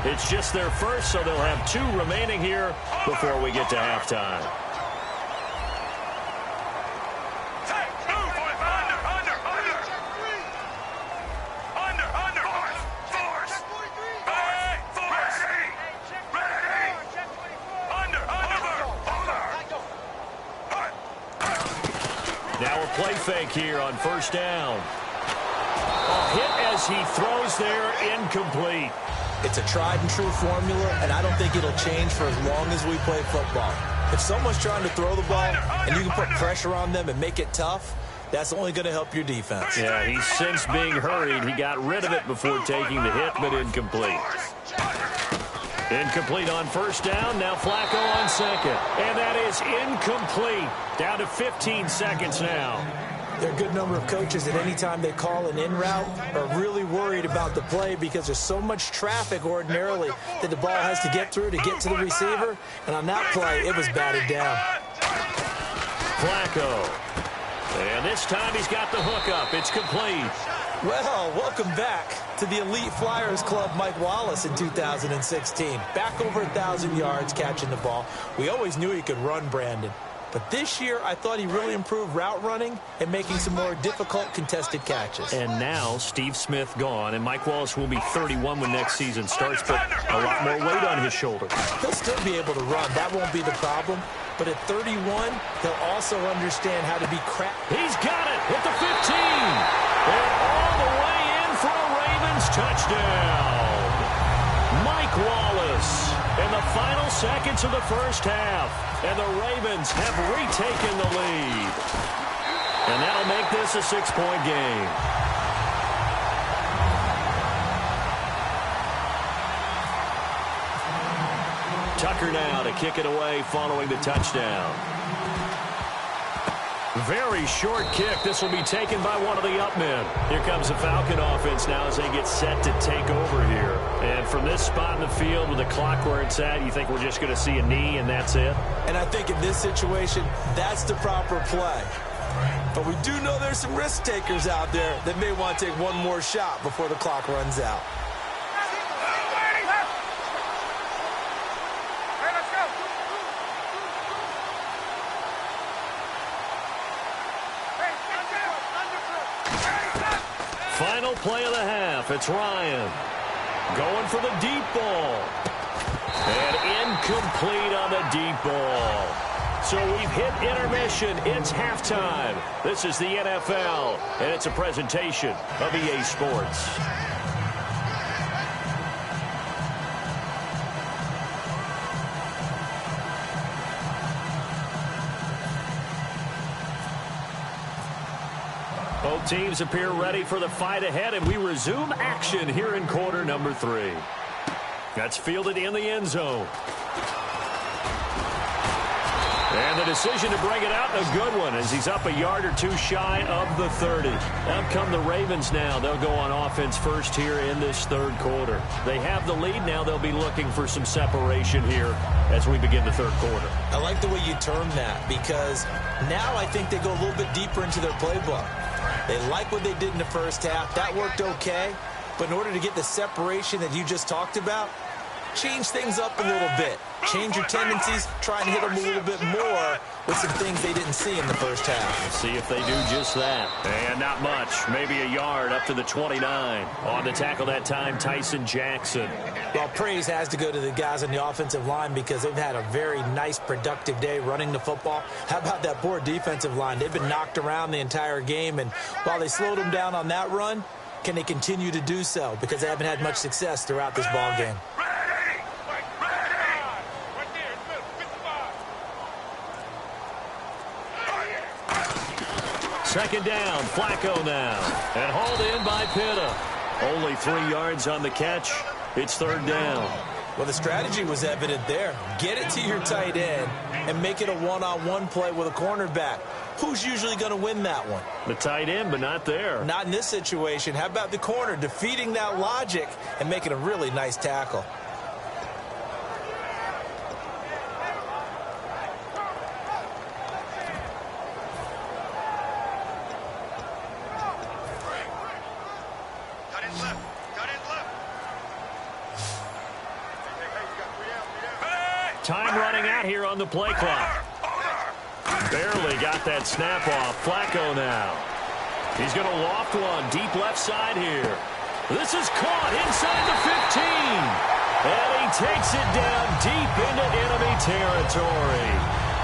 It's just their first, so they'll have 2 remaining here before we get to halftime. Now a play fake here on first down. A hit as he throws there, incomplete. It's a tried and true formula, and I don't think it'll change for as long as we play football. If someone's trying to throw the ball and you can put pressure on them and make it tough, that's only going to help your defense. Yeah, he's since being hurried. He got rid of it before taking the hit, but incomplete. Incomplete on first down. Now Flacco on second. And that is incomplete. Down to 15 seconds now. There are a good number of coaches that any time they call an in route are really worried about the play because there's so much traffic ordinarily that the ball has to get through to get to the receiver. And on that play, it was batted down. Flacco. And this time he's got the hook up. It's complete. Well, welcome back to the Elite Flyers Club, Mike Wallace in 2016. Back over 1,000 yards catching the ball. We always knew he could run, Brandon. But this year, I thought he really improved route running and making some more difficult contested catches. And now, Steve Smith gone, and Mike Wallace will be 31 when next season starts, but a lot more weight on his shoulders. He'll still be able to run. That won't be the problem. But at 31, he'll also understand how to be He's got it at the 15. And all the way in for a Ravens touchdown. Mike Wallace in the final seconds of the first half. And the Ravens have retaken the lead. And that'll make this a 6-point game. Tucker now to kick it away following the touchdown. Very short kick. This will be taken by one of the up men. Here comes the Falcon offense now as they get set to take over here. And from this spot in the field with the clock where it's at, you think we're just going to see a knee and that's it? And I think in this situation, that's the proper play. But we do know there's some risk takers out there that may want to take one more shot before the clock runs out. Final play of the half. It's Ryan going for the deep ball. And incomplete on the deep ball. So we've hit intermission. It's halftime. This is the NFL, and it's a presentation of EA Sports. Both teams appear ready for the fight ahead, and we resume action here in quarter number 3. That's fielded in the end zone. And the decision to bring it out, a good one, as he's up a yard or two shy of the 30. Up come the Ravens now. They'll go on offense first here in this third quarter. They have the lead now. They'll be looking for some separation here as we begin the third quarter. I like the way you term that, because now I think they go a little bit deeper into their playbook. They like what they did in the first half. That worked okay. But in order to get the separation that you just talked about, change things up a little bit. Change your tendencies. Try and hit them a little bit more with some things they didn't see in the first half. Let's see if they do just that. And not much. Maybe a yard up to the 29. On the tackle that time, Tyson Jackson. Well, praise has to go to the guys on the offensive line because they've had a very nice, productive day running the football. How about that poor defensive line? They've been knocked around the entire game, and while they slowed them down on that run, can they continue to do so? Because they haven't had much success throughout this ball game. Second down, Flacco now. And hauled in by Pitta. Only 3 yards on the catch. It's third down. Well, the strategy was evident there. Get it to your tight end and make it a one-on-one play with a cornerback. Who's usually going to win that one? The tight end, but not there. Not in this situation. How about the corner defeating that logic and making a really nice tackle? Time running out here on the play clock. Barely got that snap off. Flacco now. He's going to loft one deep left side here. This is caught inside the 15. And he takes it down deep into enemy territory.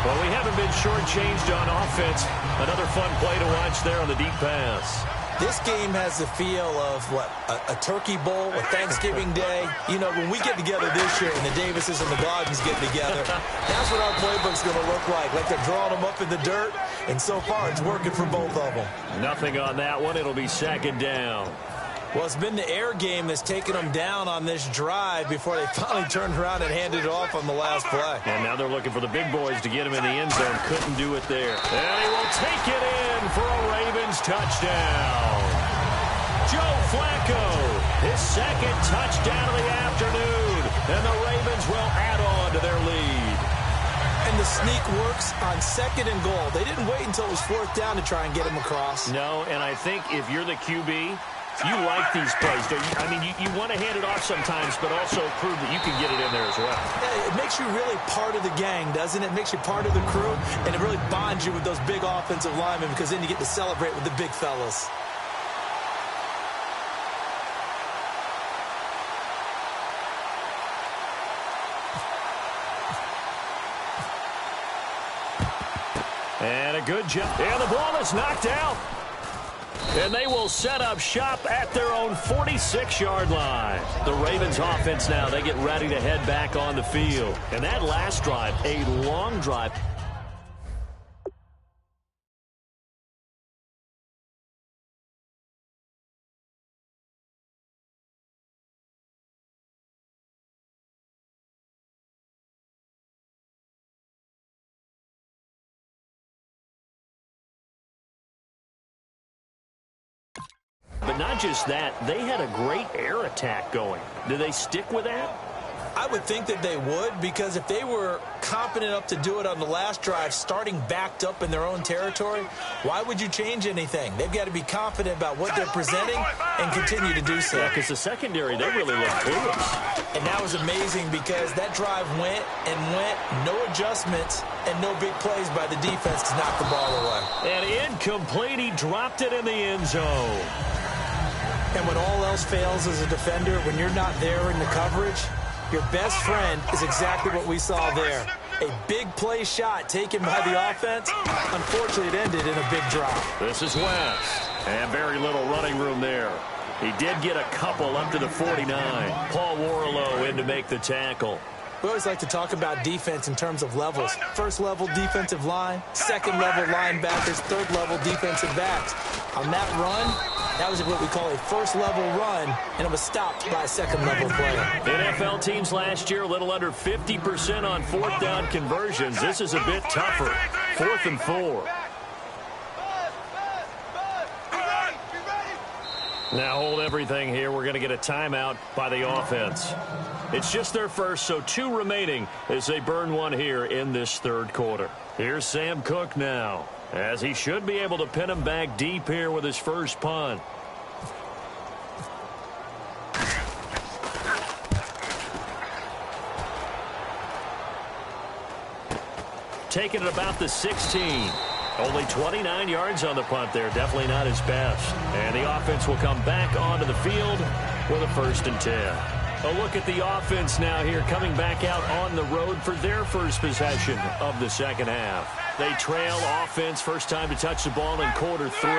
Well, we haven't been shortchanged on offense. Another fun play to watch there on the deep pass. This game has the feel of, what, a turkey bowl, a Thanksgiving day. You know, when we get together this year and the Davises and the Goggins get together, that's what our playbook's going to look like. Like they're drawing them up in the dirt, and so far it's working for both of them. Nothing on that one. It'll be second down. Well, it's been the air game that's taken them down on this drive before they finally turned around and handed it off on the last play. And now they're looking for the big boys to get him in the end zone. Couldn't do it there. And he will take it in for a Ravens touchdown. Joe Flacco, his second touchdown of the afternoon. And the Ravens will add on to their lead. And the sneak works on second and goal. They didn't wait until it was fourth down to try and get him across. No, and I think if you're the QB, you like these plays, don't you? I mean, you want to hand it off sometimes, but also prove that you can get it in there as well. Yeah, it makes you really part of the gang, doesn't it? It makes you part of the crew, and it really bonds you with those big offensive linemen because then you get to celebrate with the big fellas. And a good jump. And the ball is knocked out. And they will set up shop at their own 46-yard line. The Ravens offense now, they get ready to head back on the field. And that last drive, a long drive. But not just that, they had a great air attack going. Do they stick with that? I would think that they would, because if they were competent enough to do it on the last drive, starting backed up in their own territory, why would you change anything? They've got to be confident about what they're presenting and continue to do so. Yeah, because the secondary, they really look clueless. And that was amazing because that drive went and went, no adjustments and no big plays by the defense to knock the ball away. And incomplete, he dropped it in the end zone. And when all else fails as a defender, when you're not there in the coverage, your best friend is exactly what we saw there. A big play shot taken by the offense. Unfortunately, it ended in a big drop. This is West. And very little running room there. He did get a couple up to the 49. Paul Warlow in to make the tackle. We always like to talk about defense in terms of levels. First level defensive line, second level linebackers, third level defensive backs. On that run, that was what we call a first level run, and it was stopped by a second level player. NFL teams last year a little under 50% on fourth down conversions. This is a bit tougher. 4th and 4. Now hold everything here. We're going to get a timeout by the offense. It's just their first, so 2 remaining as they burn one here in this third quarter. Here's Sam Cook now, as he should be able to pin him back deep here with his first punt. Taking it about the 16. Only 29 yards on the punt there. Definitely not his best. And the offense will come back onto the field with a 1st and 10. A look at the offense now here, coming back out on the road for their first possession of the second half. They trail offense, first time to touch the ball in quarter 3,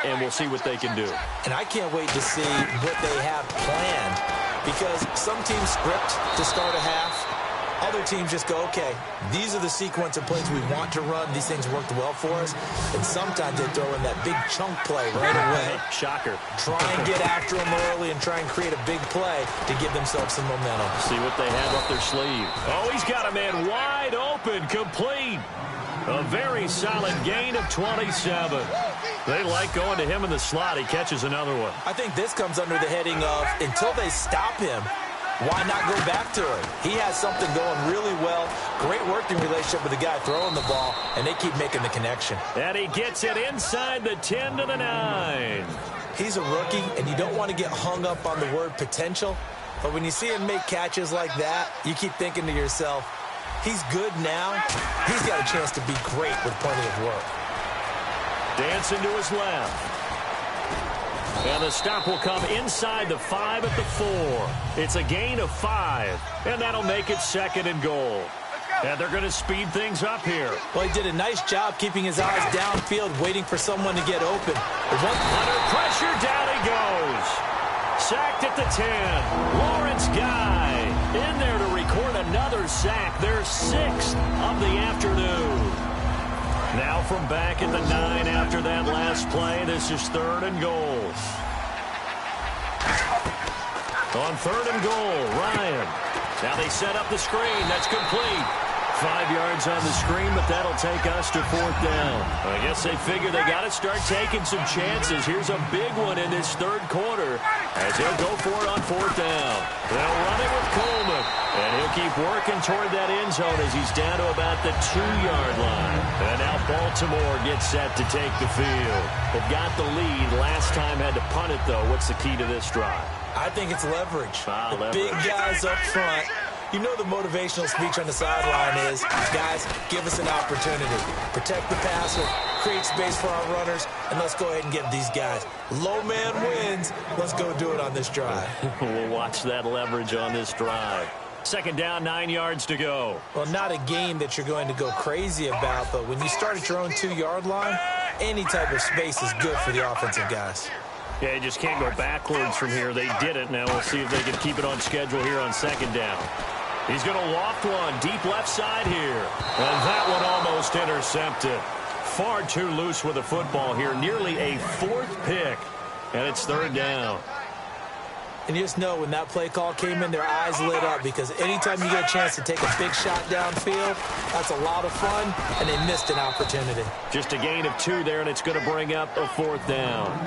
and we'll see what they can do. And I can't wait to see what they have planned, because some teams script to start a half. Other teams just go, okay, these are the sequence of plays we want to run. These things worked well for us. And sometimes they throw in that big chunk play right away. Shocker. Try and get after them early and try and create a big play to give themselves some momentum. See what they have up their sleeve. Oh, he's got a man wide open, complete. A very solid gain of 27. They like going to him in the slot. He catches another one. I think this comes under the heading of, until they stop him, why not go back to him? He has something going really well. Great working relationship with the guy throwing the ball, and they keep making the connection. And he gets it inside the 10 to the 9. He's a rookie, and you don't want to get hung up on the word potential. But when you see him make catches like that, you keep thinking to yourself, he's good now. He's got a chance to be great with plenty of work. Dancing to his left. And the stop will come inside the 5 at the 4. It's a gain of 5, and that'll make it 2nd and goal. And they're going to speed things up here. Well, he did a nice job keeping his eyes downfield, waiting for someone to get open. Under pressure, down he goes. Sacked at the 10. Lawrence Guy in there to record another sack. Their 6th of the afternoon. Now from back at the 9 after that last play, this is 3rd and goal. On 3rd and goal, Ryan. Now they set up the screen. That's complete. 5 yards on the screen, but that'll take us to 4th down. I guess they figure they got to start taking some chances. Here's a big one in this third quarter as he'll go for it on 4th down. They'll run it with Coleman, and he'll keep working toward that end zone as he's down to about the 2-yard line. And now Baltimore gets set to take the field. They've got the lead. Last time had to punt it, though. What's the key to this drive? I think it's leverage. Leverage. Big guys up front. You know the motivational speech on the sideline is, guys, give us an opportunity. Protect the passer, create space for our runners, and let's go ahead and get these guys. Low man wins. Let's go do it on this drive. We'll watch that leverage on this drive. 2nd down, 9 yards to go. Well, not a game that you're going to go crazy about, but when you start at your own 2-yard line, any type of space is good for the offensive guys. Yeah, you just can't go backwards from here. They did it. Now we'll see if they can keep it on schedule here on 2nd down. He's going to loft one deep left side here. And that one almost intercepted. Far too loose with the football here. Nearly a 4th pick. And it's 3rd down. And you just know when that play call came in, their eyes lit up, because anytime you get a chance to take a big shot downfield, that's a lot of fun, and they missed an opportunity. Just a gain of 2 there, and it's going to bring up a 4th down.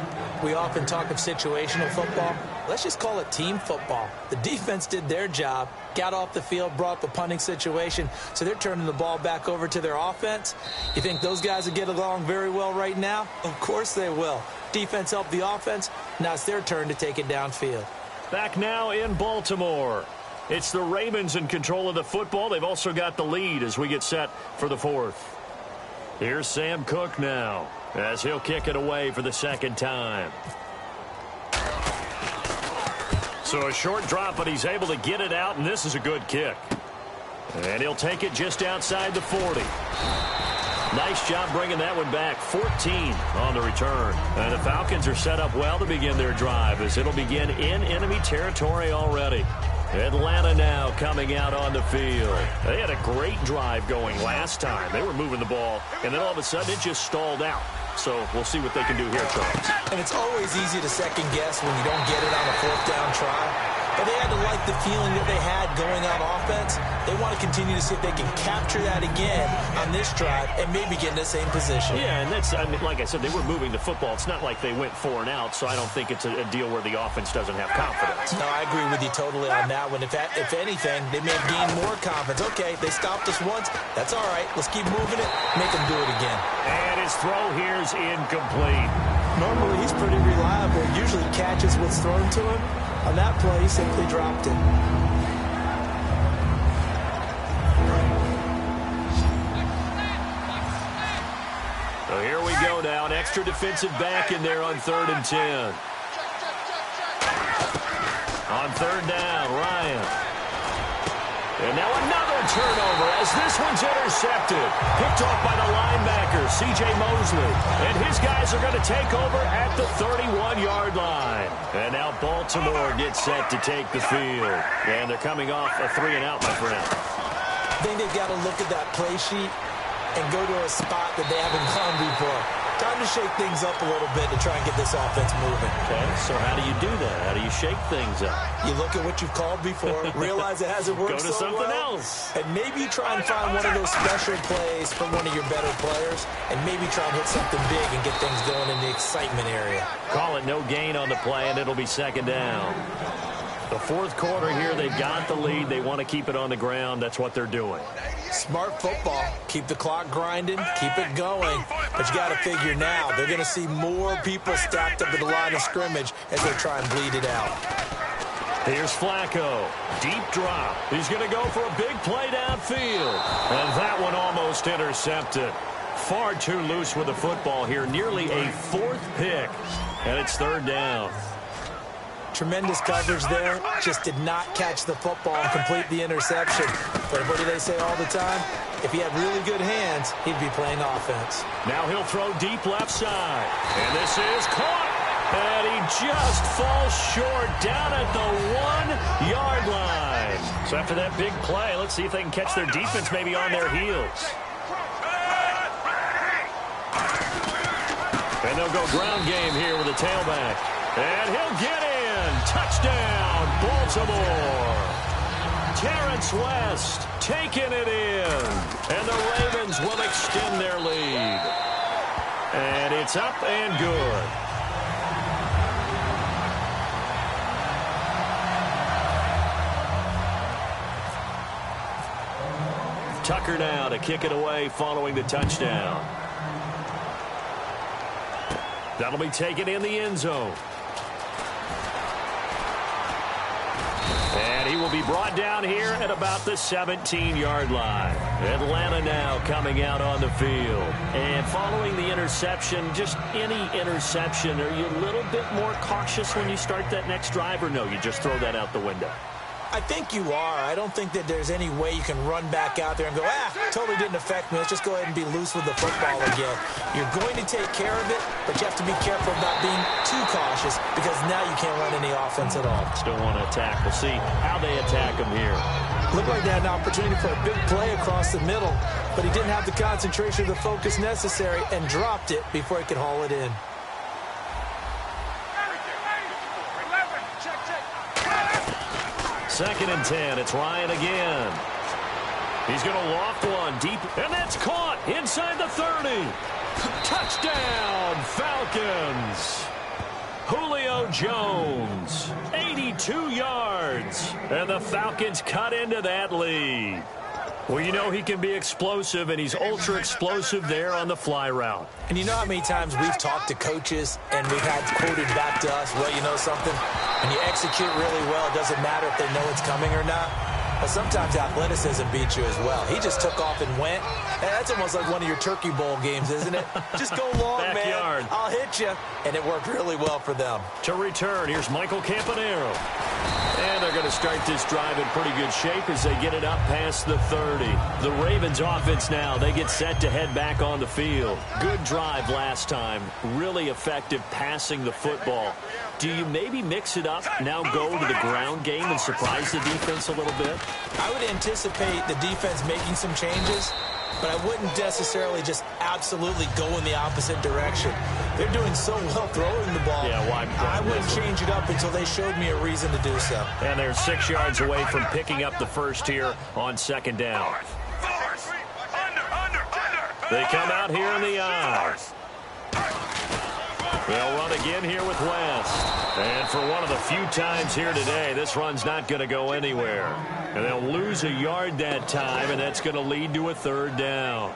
We often talk of situational football. Let's just call it team football. The defense did their job, got off the field, brought up a punting situation, so they're turning the ball back over to their offense. You think those guys will get along very well right now? Of course they will. Defense helped the offense. Now it's their turn to take it downfield. Back now in Baltimore. It's the Ravens in control of the football. They've also got the lead as we get set for the 4th. Here's Sam Cook now as he'll kick it away for the 2nd time. So a short drop, but he's able to get it out, and this is a good kick. And he'll take it just outside the 40. Nice job bringing that one back. 14 on the return. And the Falcons are set up well to begin their drive, as it'll begin in enemy territory already. Atlanta now coming out on the field. They had a great drive going last time. They were moving the ball, and then all of a sudden it just stalled out. So we'll see what they can do here, Charles. And it's always easy to second guess when you don't get it on a 4th down try. But they had to like the feeling that they had going on offense. They want to continue to see if they can capture that again on this drive and maybe get in the same position. Yeah, and that's, I mean, like I said, they were moving the football. It's not like they went 4 and out, so I don't think it's a deal where the offense doesn't have confidence. No, I agree with you totally on that one. If anything, they may have gained more confidence. Okay, they stopped us once. That's all right. Let's keep moving it. Make them do it again. And his throw here's incomplete. Normally, he's pretty reliable. Usually catches what's thrown to him. On that play, he simply dropped it. So here we go now. An extra defensive back in there on 3rd and 10. On 3rd down, Ryan. And now another turnover as this one's intercepted. Picked off by the linebacker, C.J. Mosley. And his guys are going to take over at the 31-yard line. And now Baltimore gets set to take the field. And they're coming off a 3-and-out, my friend. I think they've got to look at that play sheet and go to a spot that they haven't gone before. Time to shake things up a little bit to try and get this offense moving. Okay, so how do you do that? How do you shake things up? You look at what you've called before, realize it hasn't worked Go to so something well, else. and maybe try and find one of those special plays from one of your better players, and maybe try and hit something big and get things going in the excitement area. Call it no gain on the play, and it'll be 2nd down. The 4th quarter here, they've got the lead. They want to keep it on the ground. That's what they're doing. Smart football. Keep the clock grinding. Keep it going. But you got to figure now, they're going to see more people stacked up at the line of scrimmage as they try and bleed it out. Here's Flacco. Deep drop. He's going to go for a big play downfield. And that one almost intercepted. Far too loose with the football here. Nearly a 4th pick. And it's 3rd down. Tremendous coverage there. Just did not catch the football and complete the interception. But what do they say all the time? If he had really good hands, he'd be playing offense. Now he'll throw deep left side. And this is caught. And he just falls short down at the 1-yard line. So after that big play, let's see if they can catch their defense maybe on their heels. And they'll go ground game here with a tailback. And he'll get in. Touchdown, Baltimore. Terrence West taking it in. And the Ravens will extend their lead. And it's up and good. Tucker now to kick it away following the touchdown. That'll be taken in the end zone. And he will be brought down here at about the 17-yard line. Atlanta now coming out on the field. And following the interception, just any interception, are you a little bit more cautious when you start that next drive, or no, you just throw that out the window? I think you are. I don't think that there's any way you can run back out there and go, totally didn't affect me. Let's just go ahead and be loose with the football again. You're going to take care of it, but you have to be careful about being too cautious because now you can't run any offense at all. Still want to attack. We'll see how they attack him here. Looked like they had an opportunity for a big play across the middle, but he didn't have the concentration or the focus necessary and dropped it before he could haul it in. 2nd and 10. It's Ryan again. He's going to loft one deep, and that's caught inside the 30. Touchdown, Falcons. Julio Jones, 82 yards, and the Falcons cut into that lead. Well, you know he can be explosive, and he's ultra-explosive there on the fly route. And you know how many times we've talked to coaches and we've had quoted back to us, well, you know something? When you execute really well, it doesn't matter if they know it's coming or not. But sometimes athleticism beats you as well. He just took off and went. That's almost like one of your Turkey Bowl games, isn't it? Just go long, Backyard. man. I'll hit you. And it worked really well for them. To return, here's Michael Campanaro. And they're going to start this drive in pretty good shape as they get it up past the 30. The Ravens offense now, they get set to head back on the field. Good drive last time. Really effective passing the football. Do you maybe mix it up, now go to the ground game and surprise the defense a little bit? I would anticipate the defense making some changes, but I wouldn't necessarily just absolutely go in the opposite direction. They're doing so well throwing the ball. Yeah, why? I wouldn't change it up until they showed me a reason to do so. And they're 6 yards away from picking up the first here on 2nd down. They come out here in the eye. They'll run again here with West. And for one of the few times here today, this run's not going to go anywhere. And they'll lose a yard that time, and that's going to lead to a 3rd down.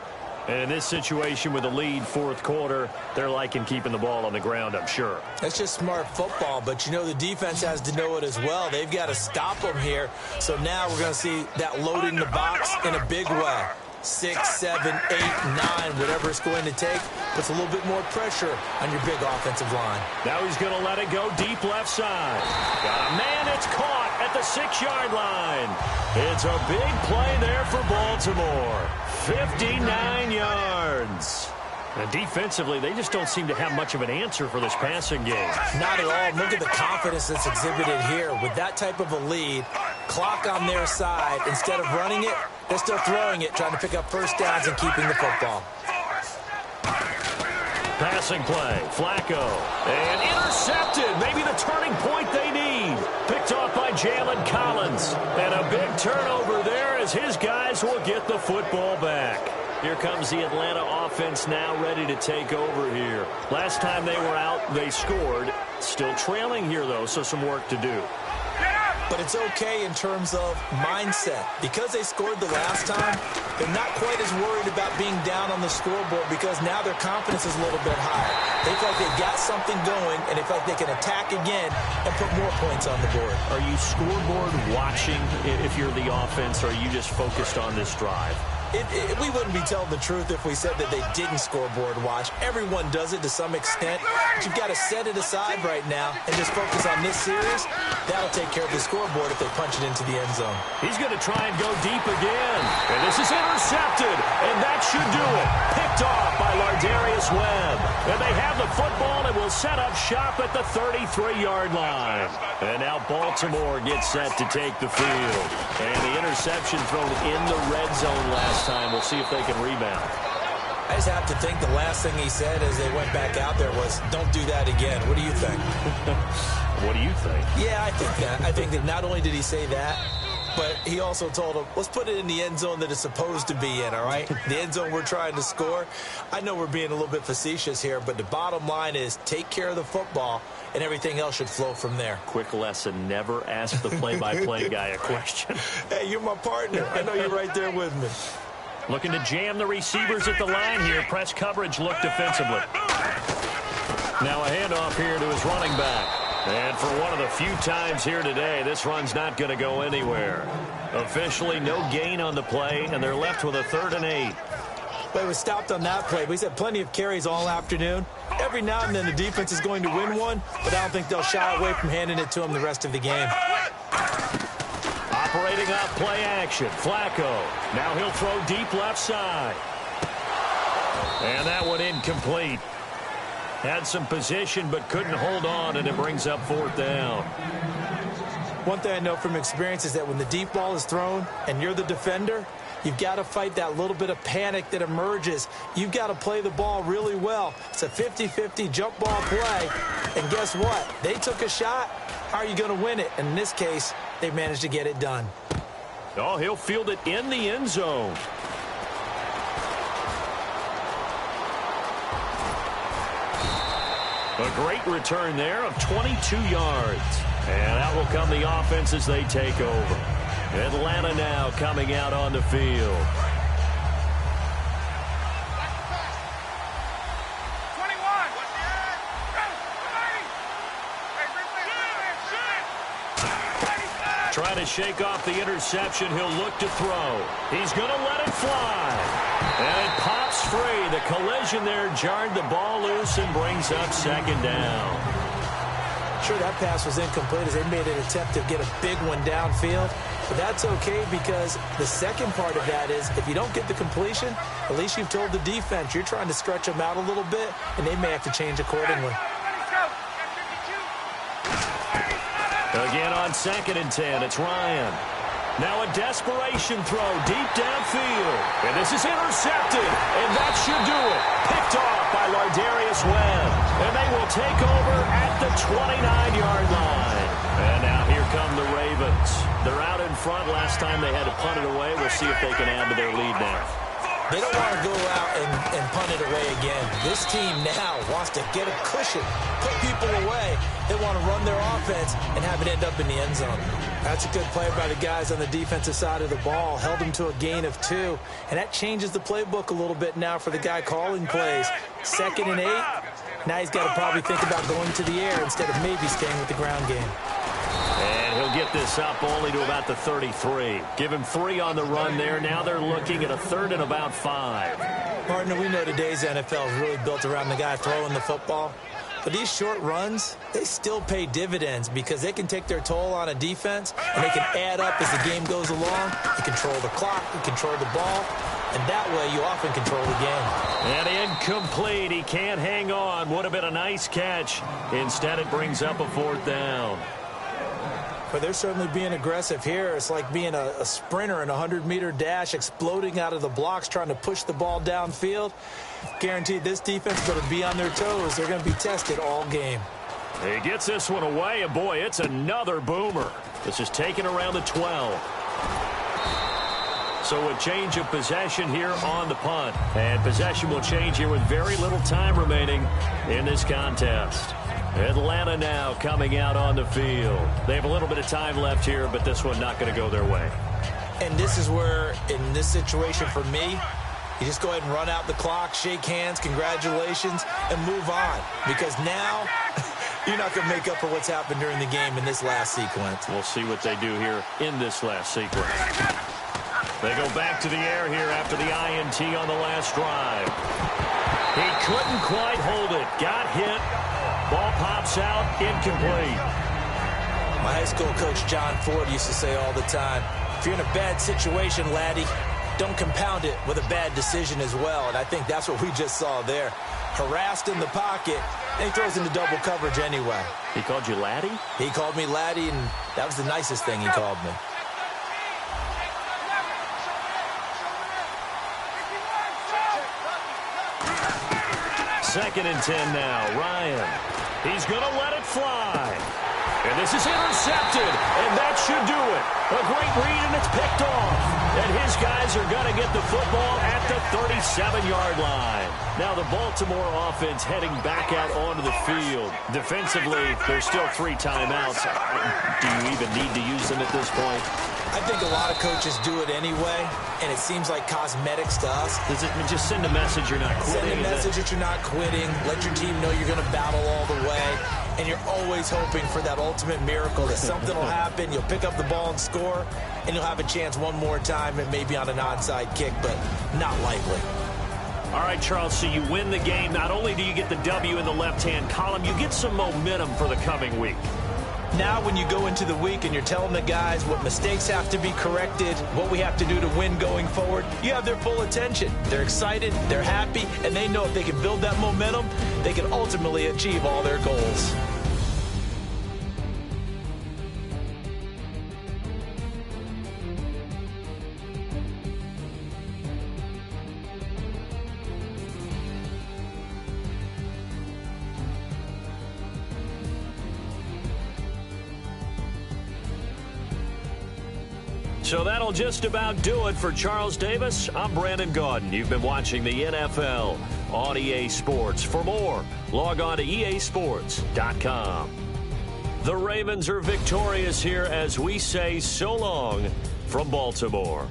And in this situation with a lead 4th quarter, they're liking keeping the ball on the ground, I'm sure. That's just smart football, but you know the defense has to know it as well. They've got to stop them here. So now we're going to see that loading the box in a big way. 6, 7, 8, 9, whatever it's going to take, puts a little bit more pressure on your big offensive line. Now he's going to let it go deep left side. Got a man, it's caught at the 6-yard line. It's a big play there for Baltimore. 59 yards. And defensively, they just don't seem to have much of an answer for this passing game. Not at all. Look at the confidence that's exhibited here. With that type of a lead, clock on their side, instead of running it, they're still throwing it, trying to pick up first downs and keeping the football. Passing play, Flacco, and intercepted. Maybe the turning point they need. Picked off by Jalen Collins. And a big turnover there as his guys will get the football back. Here comes the Atlanta offense now ready to take over here. Last time they were out, they scored. Still trailing here, though, so some work to do. But it's okay in terms of mindset. Because they scored the last time, they're not quite as worried about being down on the scoreboard because now their confidence is a little bit higher. They feel like they've got something going, and they feel like they can attack again and put more points on the board. Are you scoreboard watching if you're the offense, or are you just focused on this drive? We wouldn't be telling the truth if we said that they didn't scoreboard watch. Everyone does it to some extent. But you've got to set it aside right now and just focus on this series. That'll take care of the scoreboard if they punch it into the end zone. He's going to try and go deep again. And this is intercepted. And that should do it. Picked off by Lardarius Webb. And they have the football and will set up shop at the 33-yard line. And now Baltimore gets set to take the field. And the interception thrown in the red zone last time. We'll see if they can rebound. I just have to think the last thing he said as they went back out there was, don't do that again. What do you think? What do you think? Yeah, I think that. I think that not only did he say that, but he also told him, let's put it in the end zone that it's supposed to be in, all right? The end zone we're trying to score. I know we're being a little bit facetious here, but the bottom line is take care of the football, and everything else should flow from there. Quick lesson, never ask the play-by-play guy a question. Hey, you're my partner. I know you're right there with me. Looking to jam the receivers at the line here. Press coverage look defensively. Now a handoff here to his running back. And for one of the few times here today, this run's not going to go anywhere. Officially, no gain on the play, and they're left with a 3rd and 8. Well, he was stopped on that play, but he's had plenty of carries all afternoon. Every now and then the defense is going to win one, but I don't think they'll shy away from handing it to him the rest of the game. Operating off play action, Flacco. Now he'll throw deep left side. And that one incomplete. Had some position but couldn't hold on, and it brings up 4th down. One thing I know from experience is that when the deep ball is thrown and you're the defender, you've got to fight that little bit of panic that emerges. You've got to play the ball really well. It's a 50-50 jump ball play. And guess what? They took a shot. How are you going to win it? And in this case, they managed to get it done. Oh, he'll field it in the end zone. A great return there of 22 yards. And that will come the offense as they take over. Atlanta now coming out on the field. Trying to shake off the interception. He'll look to throw. He's going to let it fly. And it pops free. The collision there jarred the ball loose and brings up second down. Sure, that pass was incomplete as they made an attempt to get a big one downfield. But that's okay because the second part of that is if you don't get the completion, at least you've told the defense you're trying to stretch them out a little bit, and they may have to change accordingly. Again on 2nd and 10, it's Ryan. Now a desperation throw deep downfield. And this is intercepted. And that should do it. Picked off by Lardarius Webb. And they will take over at the 29-yard line. And now here come the Ravens. They're out in front. Last time they had to punt it away. We'll see if they can add to their lead now. They don't want to go out and punt it away again. This team now wants to get a cushion, put people away. They want to run their offense and have it end up in the end zone. That's a good play by the guys on the defensive side of the ball. Held them to a gain of 2. And that changes the playbook a little bit now for the guy calling plays. 2nd and 8. Now he's got to probably think about going to the air instead of maybe staying with the ground game. And he'll get this up only to about the 33. Give him 3 on the run there. Now they're looking at a 3rd and about 5. Partner, we know today's NFL is really built around the guy throwing the football. But these short runs, they still pay dividends because they can take their toll on a defense and they can add up as the game goes along. You control the clock, you control the ball, and that way you often control the game. And incomplete. He can't hang on. Would have been a nice catch. Instead, it brings up a 4th down. But they're certainly being aggressive here. It's like being a sprinter in a 100-meter dash, exploding out of the blocks, trying to push the ball downfield. Guaranteed this defense better be on their toes. They're going to be tested all game. He gets this one away, and boy, it's another boomer. This is taken around the 12. So a change of possession here on the punt. And possession will change here with very little time remaining in this contest. Atlanta now coming out on the field. They have a little bit of time left here, but this one not going to go their way. And this is where, in this situation for me, you just go ahead and run out the clock, shake hands, congratulations, and move on. Because now you're not going to make up for what's happened during the game in this last sequence. We'll see what they do here in this last sequence. They go back to the air here after the INT on the last drive. He couldn't quite hold it. Got hit. Ball pops out, incomplete. My high school coach, John Ford, used to say all the time, if you're in a bad situation, laddie, don't compound it with a bad decision as well. And I think that's what we just saw there. Harassed in the pocket, and he throws into double coverage anyway. He called you laddie? He called me laddie, and that was the nicest thing he called me. Second and 10 now. Ryan. He's going to let it fly. And this is intercepted. And that should do it. A great read, and it's picked off. And his guys are going to get the football at the 37-yard line. Now the Baltimore offense heading back out onto the field. Defensively, there's still 3 timeouts. Do you even need to use them at this point? I think a lot of coaches do it anyway, and it seems like cosmetics to us. Does it just send a message you're not quitting? Send a message that you're not quitting. Let your team know you're going to battle all the way. And you're always hoping for that ultimate miracle that something will happen. You'll pick up the ball and score, and you'll have a chance one more time and maybe on an onside kick, but not likely. All right, Charles, so you win the game. Not only do you get the W in the left-hand column, you get some momentum for the coming week. Now when you go into the week and you're telling the guys what mistakes have to be corrected, what we have to do to win going forward, you have their full attention. They're excited, they're happy, and they know if they can build that momentum, they can ultimately achieve all their goals. So that'll just about do it for Charles Davis. I'm Brandon Gaudin. You've been watching the NFL on EA Sports. For more, log on to easports.com. The Ravens are victorious here as we say so long from Baltimore.